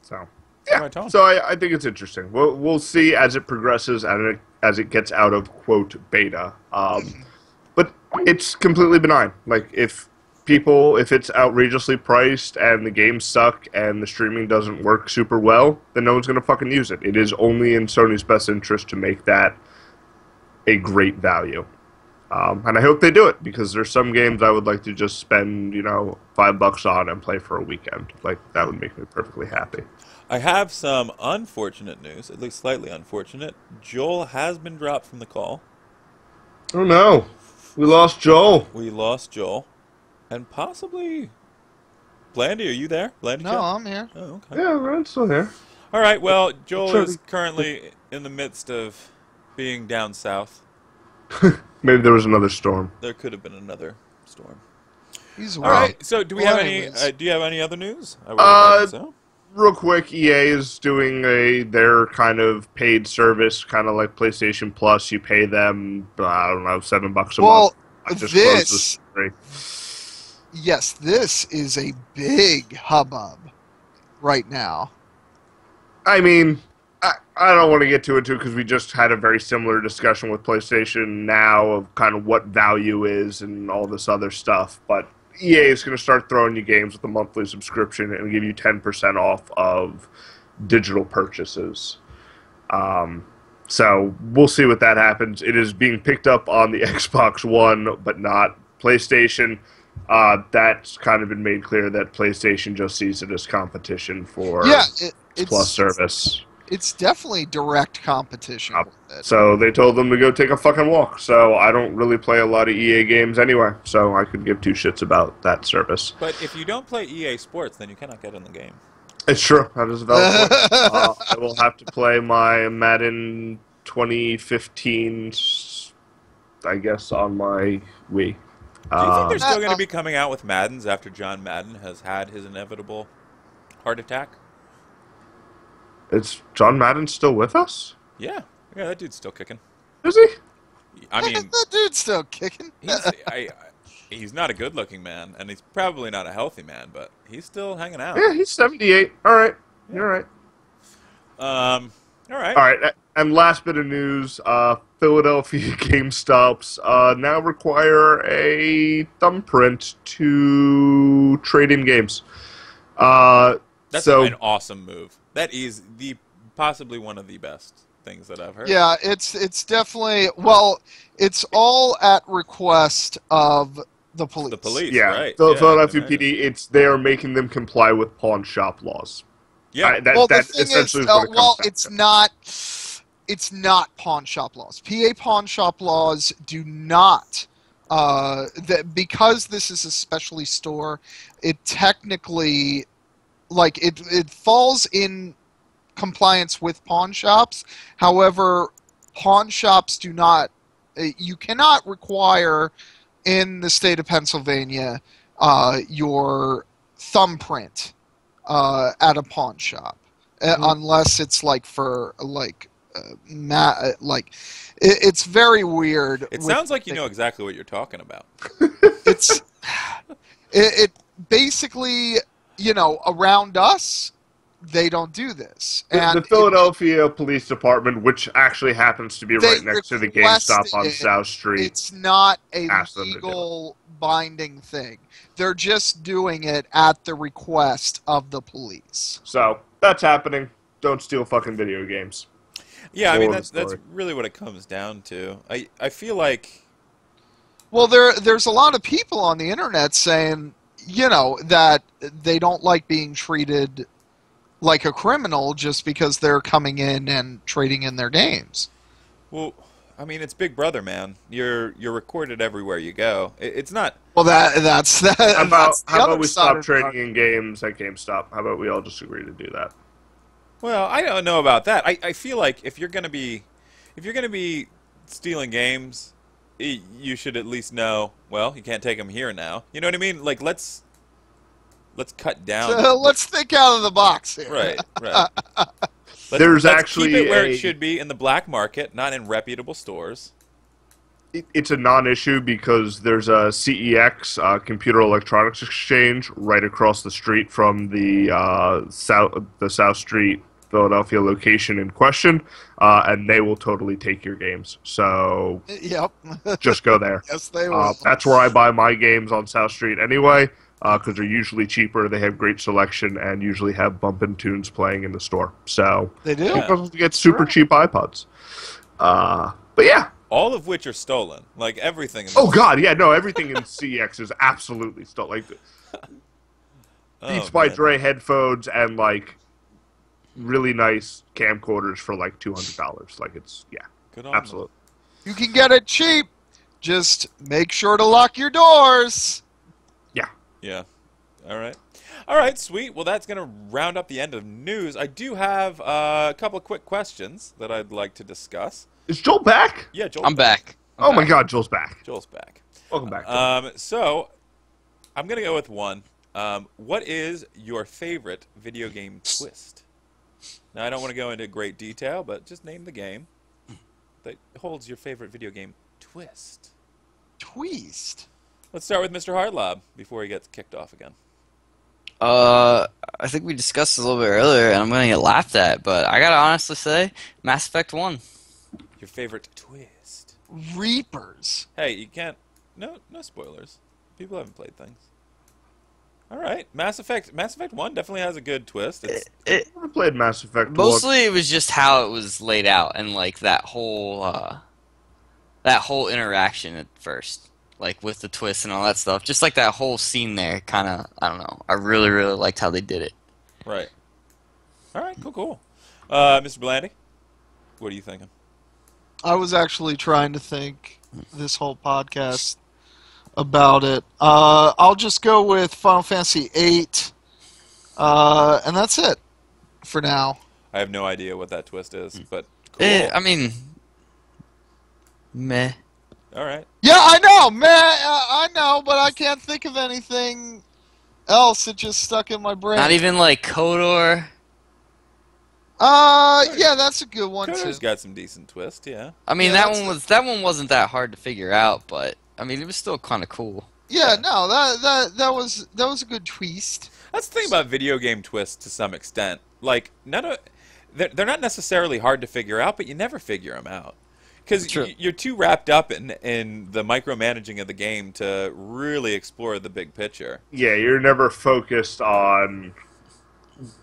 Speaker 2: So, yeah.
Speaker 1: Right,
Speaker 2: so I think it's interesting. We'll see as it progresses and as it gets out of, quote, beta. But it's completely benign. Like, if it's outrageously priced and the games suck and the streaming doesn't work super well, then no one's going to fucking use it. It is only in Sony's best interest to make that a great value. And I hope they do it, because there's some games I would like to just spend, $5 on and play for a weekend. Like, that would make me perfectly happy.
Speaker 1: I have some unfortunate news, at least slightly unfortunate. Joel has been dropped from the call.
Speaker 2: Oh no, we lost Joel.
Speaker 1: We lost Joel. And possibly... Blandy, are you there? Blandy?
Speaker 4: No, I'm here.
Speaker 1: Oh, okay.
Speaker 2: Yeah, Ryan's still here.
Speaker 1: All right, well, Joel is currently in the midst of being down south.
Speaker 2: Maybe there was another storm.
Speaker 1: There could have been another storm.
Speaker 4: He's
Speaker 1: All right, so do we have any... do you have any other news? I would imagine so.
Speaker 2: Real quick, EA is doing their kind of paid service, kind of like PlayStation Plus. You pay them, I don't know, $7 a month.
Speaker 4: Well,
Speaker 2: This
Speaker 4: is a big hubbub right now.
Speaker 2: I mean, I don't want to get too into it because we just had a very similar discussion with PlayStation Now of kind of what value is and all this other stuff. But EA is going to start throwing you games with a monthly subscription and give you 10% off of digital purchases. So we'll see what that happens. It is being picked up on the Xbox One, but not PlayStation. That's kind of been made clear that PlayStation just sees it as competition for its Plus service.
Speaker 4: It's definitely direct competition with it.
Speaker 2: So they told them to go take a fucking walk. So I don't really play a lot of EA games anyway, so I could give two shits about that service.
Speaker 1: But if you don't play EA Sports, then you cannot get in the game.
Speaker 2: It's true. That is a valid point. I will have to play my Madden 2015, I guess, on my Wii.
Speaker 1: Do you think they're still going to be coming out with Maddens after John Madden has had his inevitable heart attack?
Speaker 2: Is John Madden still with us?
Speaker 1: Yeah, that dude's still kicking.
Speaker 2: Is he?
Speaker 1: I mean,
Speaker 4: that dude's still kicking.
Speaker 1: He's not a good-looking man, and he's probably not a healthy man, but he's still hanging out.
Speaker 2: Yeah, he's 78. All right, you're right.
Speaker 1: All right.
Speaker 2: All right, and last bit of news: Philadelphia GameStops now require a thumbprint to trade in games.
Speaker 1: That's an awesome move. That is possibly one of the best things that I've heard.
Speaker 4: Yeah, it's definitely, well, it's all at request of the police.
Speaker 1: The police,
Speaker 2: yeah,
Speaker 1: right.
Speaker 2: Philadelphia PD, they are making them comply with pawn shop laws.
Speaker 1: Yeah.
Speaker 2: That's essentially what it comes down to.
Speaker 4: It's not pawn shop laws. PA pawn shop laws do not, because this is a specialty store, it technically, like, it falls in compliance with pawn shops. However, pawn shops do not, you cannot require in the state of Pennsylvania your thumbprint at a pawn shop, unless it's like for like it's very weird.
Speaker 1: It sounds like you know exactly what you're talking about.
Speaker 4: It's it basically, around us, they don't do this. And
Speaker 2: The Philadelphia Police Department, which actually happens to be right next to the GameStop on South Street,
Speaker 4: it's not a
Speaker 2: asked them to do
Speaker 4: legal binding thing. They're just doing it at the request of the police.
Speaker 2: So that's happening. Don't steal fucking video games.
Speaker 1: Yeah, I mean
Speaker 2: Moral of the
Speaker 1: that's
Speaker 2: story.
Speaker 1: really what it comes down to. I feel like
Speaker 4: Well, there's a lot of people on the internet saying, that they don't like being treated like a criminal just because they're coming in and trading in their games.
Speaker 1: well, I mean it's Big Brother, man. You're recorded everywhere you go. It's not.
Speaker 4: Well, that's that.
Speaker 2: How
Speaker 4: That's the
Speaker 2: about
Speaker 4: other
Speaker 2: we
Speaker 4: side
Speaker 2: stop
Speaker 4: of
Speaker 2: trading in games at GameStop? How about we all just agree to do that?
Speaker 1: Well, I don't know about that. I feel like if you're gonna be stealing games, you should at least know. Well, you can't take them here now. You know what I mean? Like let's cut down.
Speaker 4: So let's think out of the box here.
Speaker 1: Right, right.
Speaker 2: There's
Speaker 1: let's
Speaker 2: actually
Speaker 1: keep it where
Speaker 2: a-
Speaker 1: it should be in the black market, not in reputable stores.
Speaker 2: It's a non-issue because there's a CEX, Computer Electronics Exchange, right across the street from the South Street Philadelphia location in question, and they will totally take your games. So
Speaker 4: Yep.
Speaker 2: just go there.
Speaker 4: Yes, they will.
Speaker 2: That's where I buy my games on South Street anyway, because they're usually cheaper. They have great selection and usually have bumpin' tunes playing in the store. So
Speaker 4: They do.
Speaker 1: Yeah.
Speaker 2: you get super cheap iPods. But yeah.
Speaker 1: All of which are stolen. Like everything.
Speaker 2: Oh god, yeah, no, everything in CX is absolutely still like Beats by
Speaker 1: man.
Speaker 2: Dre headphones and like really nice camcorders for like $200. Like it's
Speaker 1: Good on
Speaker 2: absolutely.
Speaker 4: You can get it cheap. Just make sure to lock your doors.
Speaker 2: Yeah.
Speaker 1: Yeah. All right. All right, sweet. Well, that's going to round up the end of news. I do have a couple of quick questions that I'd like to discuss.
Speaker 2: Is Joel back?
Speaker 1: Yeah, Joel's
Speaker 3: I'm back.
Speaker 2: Oh my god, Joel's back.
Speaker 1: Joel's back.
Speaker 2: Welcome back. Joel.
Speaker 1: So, I'm going to go with one. What is your favorite video game twist? Now, I don't want to go into great detail, but just name the game that holds your favorite video game twist.
Speaker 4: Twist.
Speaker 1: Let's start with Mr. Hardlob before he gets kicked off again.
Speaker 3: I think we discussed this a little bit earlier, and I'm gonna get laughed at, but I gotta honestly say, Mass Effect 1.
Speaker 1: Your favorite twist.
Speaker 4: Reapers.
Speaker 1: Hey, you can't. No spoilers. People haven't played things. All right, Mass Effect 1 definitely has a good twist. It's,
Speaker 2: I played Mass Effect 1.
Speaker 3: Mostly, it was just how it was laid out, and like that whole interaction at first, like with the twist and all that stuff. Just like that whole scene there, kind of. I don't know. I really, really liked how they did it.
Speaker 1: right. All right, cool. Mr. Blandy, what are you thinking?
Speaker 4: I was actually trying to think this whole podcast about it. I'll just go with Final Fantasy VIII, and that's it for now.
Speaker 1: I have no idea what that twist is, but cool.
Speaker 3: I mean, meh.
Speaker 1: All right.
Speaker 4: Yeah, I know, man. I know, but I can't think of anything else. It just stuck in my brain.
Speaker 3: Not even like Kodor.
Speaker 4: Yeah, that's a good one
Speaker 1: Kotor's
Speaker 4: too.
Speaker 1: got some decent twist, yeah.
Speaker 3: I mean,
Speaker 4: Yeah,
Speaker 3: that one wasn't that hard to figure out, but I mean, it was still kind of cool.
Speaker 4: Yeah, no, that was a good twist.
Speaker 1: That's the thing about video game twists to some extent. Like, they're not necessarily hard to figure out, but you never figure them out. Because
Speaker 3: True.
Speaker 1: you're too wrapped up in the micromanaging of the game to really explore the big picture.
Speaker 2: Yeah, you're never focused on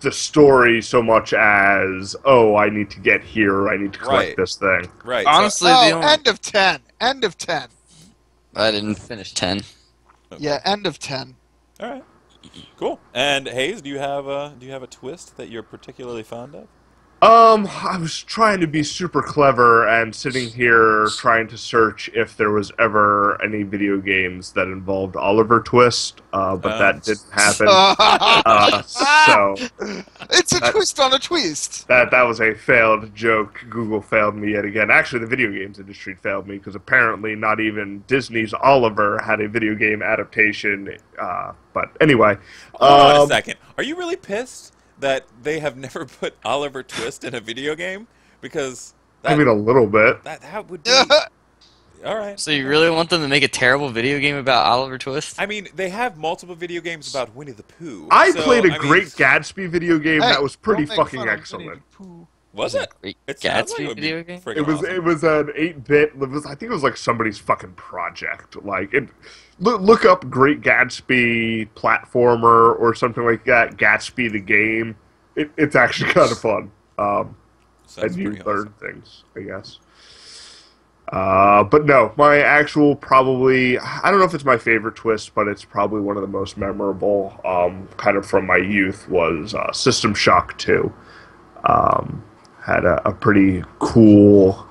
Speaker 2: the story so much as, oh, I need to get here, I need to collect
Speaker 1: Right.
Speaker 2: this thing.
Speaker 1: Right.
Speaker 3: Honestly, the
Speaker 4: Oh,
Speaker 3: only,
Speaker 4: end of 10. End of 10.
Speaker 3: I didn't finish 10.
Speaker 4: Yeah, end of 10.
Speaker 1: All right. Cool. And Hayes, do you have a twist that you're particularly fond of?
Speaker 2: I was trying to be super clever and sitting here trying to search if there was ever any video games that involved Oliver Twist, but that didn't happen. So
Speaker 4: It's a
Speaker 2: that,
Speaker 4: twist on a twist.
Speaker 2: that was a failed joke. Google failed me yet again. Actually, the video games industry failed me because apparently not even Disney's Oliver had a video game adaptation. But anyway,
Speaker 1: Hold on a second. Are you really pissed that they have never put Oliver Twist in a video game? Because
Speaker 2: I mean a little bit.
Speaker 1: that would be all right.
Speaker 3: So you really want them to make a terrible video game about Oliver Twist?
Speaker 1: I mean, they have multiple video games about Winnie the Pooh.
Speaker 2: I
Speaker 1: so,
Speaker 2: played a
Speaker 1: I
Speaker 2: Great
Speaker 1: mean,
Speaker 2: Gatsby video game
Speaker 4: Hey,
Speaker 2: that was pretty
Speaker 4: don't make
Speaker 2: fucking
Speaker 4: fun of
Speaker 2: excellent.
Speaker 4: Winnie the Pooh.
Speaker 1: Was it?
Speaker 3: Great
Speaker 1: It sounds like
Speaker 3: Gatsby
Speaker 1: it would be
Speaker 3: video game?
Speaker 1: friggin'
Speaker 2: It was
Speaker 1: awesome.
Speaker 2: it was an 8-bit. I think it was like somebody's fucking project. Like it, look up Great Gatsby platformer or something like that. Gatsby the game. It's actually kind of fun.
Speaker 1: Sounds
Speaker 2: And you
Speaker 1: pretty
Speaker 2: learn
Speaker 1: awesome.
Speaker 2: things, I guess. But no, my actual probably I don't know if it's my favorite twist, but it's probably one of the most memorable. Kind of from my youth was System Shock 2. Had a pretty cool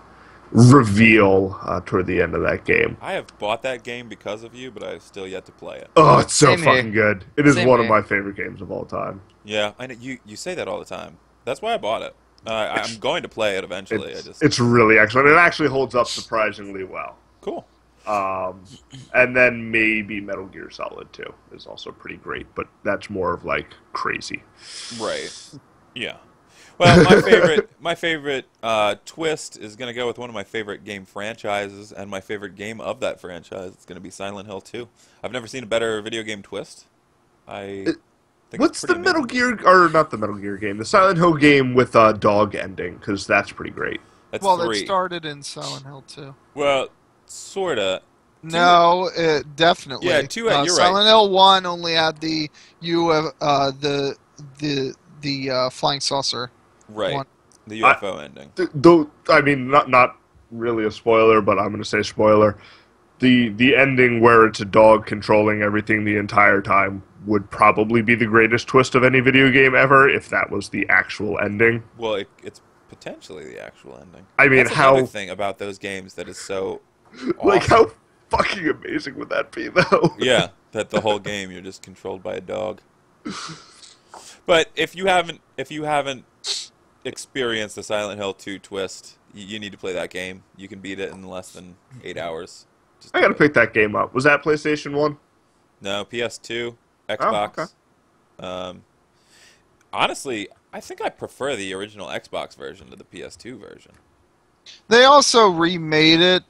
Speaker 2: reveal toward the end of that game.
Speaker 1: I have bought that game because of you, but I have still yet to play it.
Speaker 2: Oh, it's so
Speaker 3: Same here.
Speaker 2: fucking good. It is
Speaker 3: Same
Speaker 2: one of
Speaker 3: here.
Speaker 2: my favorite games of all time.
Speaker 1: Yeah, I know you say that all the time. That's why I bought it. I'm going to play it eventually.
Speaker 2: It's really excellent. It actually holds up surprisingly well.
Speaker 1: Cool.
Speaker 2: And then maybe Metal Gear Solid 2 is also pretty great, but that's more of like crazy.
Speaker 1: Right. Yeah. Well, my favorite twist is going to go with one of my favorite game franchises, and my favorite game of that franchise. It's going to be Silent Hill 2. I've never seen a better video game twist. I think
Speaker 2: What's
Speaker 1: it's
Speaker 2: the
Speaker 1: pretty
Speaker 2: Metal
Speaker 1: amazing.
Speaker 2: Gear, or not the Metal Gear game, the Silent Hill game with a dog ending, because that's pretty great.
Speaker 1: That's
Speaker 4: Well,
Speaker 1: 3.
Speaker 4: it started in Silent Hill 2.
Speaker 1: Well, sorta.
Speaker 4: No, it definitely.
Speaker 1: Yeah, 2. You're right.
Speaker 4: Silent Hill 1 only had the flying saucer.
Speaker 1: Right.
Speaker 4: One.
Speaker 1: The UFO ending.
Speaker 2: Though, I mean, not really a spoiler, but I'm going to say spoiler. The ending where it's a dog controlling everything the entire time would probably be the greatest twist of any video game ever if that was the actual ending.
Speaker 1: Well, it's potentially the actual ending.
Speaker 2: I mean,
Speaker 1: That's
Speaker 2: how
Speaker 1: another thing about those games that is so
Speaker 2: like
Speaker 1: awesome.
Speaker 2: how fucking amazing would that be though?
Speaker 1: Yeah, that the whole game you're just controlled by a dog. But if you haven't experienced the Silent Hill 2 twist, you need to play that game. You can beat it in less than 8 hours. Just
Speaker 2: I
Speaker 1: do
Speaker 2: got to
Speaker 1: it.
Speaker 2: pick that game up. Was that PlayStation 1?
Speaker 1: No, PS2, Xbox.
Speaker 2: okay.
Speaker 1: Honestly, I think I prefer the original Xbox version to the PS2 version.
Speaker 4: They also remade it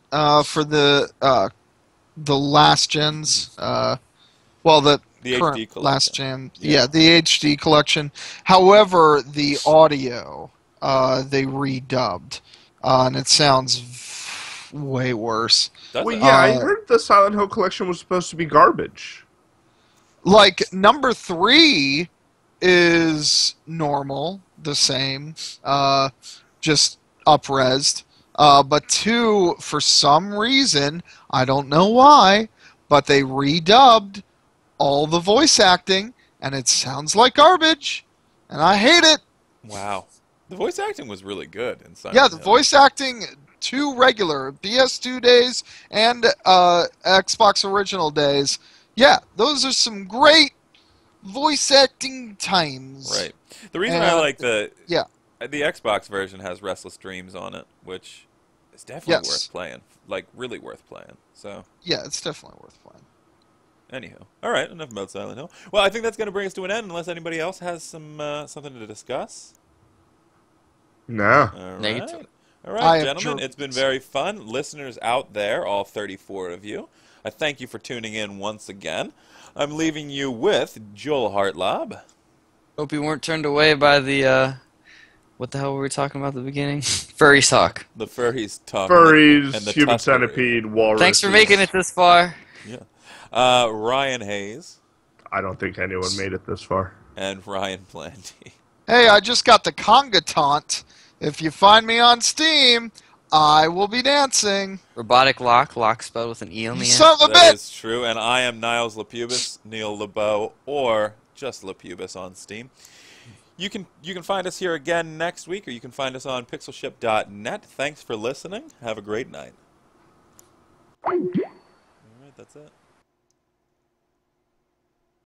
Speaker 4: for the last gens. The
Speaker 1: The
Speaker 4: current
Speaker 1: HD collection.
Speaker 4: last gen.
Speaker 1: Yeah.
Speaker 4: Yeah, the HD collection. However, the audio they redubbed, and it sounds way worse.
Speaker 1: Does
Speaker 2: Well,
Speaker 1: it?
Speaker 2: yeah, I heard the Silent Hill collection was supposed to be garbage.
Speaker 4: Like number 3 is normal, the same, just up-resed. But 2, for some reason, I don't know why, but they redubbed all the voice acting, and it sounds like garbage, and I hate it.
Speaker 1: Wow. The voice acting was really good in Silent
Speaker 4: Yeah, the
Speaker 1: Hill.
Speaker 4: voice acting, 2 regular PS2 days and Xbox original days. Yeah, those are some great voice acting times.
Speaker 1: Right. The reason I like the Xbox version has Restless Dreams on it, which is definitely
Speaker 4: Yes.
Speaker 1: worth playing. Like, really worth playing. So,
Speaker 4: Yeah, it's definitely worth playing.
Speaker 1: anyhow. All right, enough about Silent Hill. Well, I think that's going to bring us to an end unless anybody else has some something to discuss.
Speaker 2: No.
Speaker 1: All
Speaker 3: Negative.
Speaker 1: right. All
Speaker 4: I
Speaker 1: right,
Speaker 4: have
Speaker 1: gentlemen,
Speaker 4: jerked.
Speaker 1: it's been very fun. Listeners out there, all 34 of you, I thank you for tuning in once again. I'm leaving you with Joel Hartlob.
Speaker 3: Hope you weren't turned away by the, what the hell were we talking about at the beginning? Furry talk.
Speaker 1: The furries talking.
Speaker 2: Furries,
Speaker 1: and the
Speaker 2: human
Speaker 1: tuskery.
Speaker 2: centipede, walrus.
Speaker 3: Thanks for making it this far.
Speaker 1: Yeah. Ryan Hayes
Speaker 2: I don't think anyone made it this far.
Speaker 1: and Ryan Planty.
Speaker 4: Hey, I just got the conga taunt. If you find me on Steam, I will be dancing.
Speaker 3: Robotic lock spelled with an E on
Speaker 4: You
Speaker 3: the end.
Speaker 4: son of a
Speaker 1: That
Speaker 4: bitch!
Speaker 1: is true, and I am Niles Lapubis, Neil LeBeau, or just Lapubis on Steam. You can find us here again next week, or you can find us on pixelship.net. Thanks for listening. Have a great night. All right, that's it.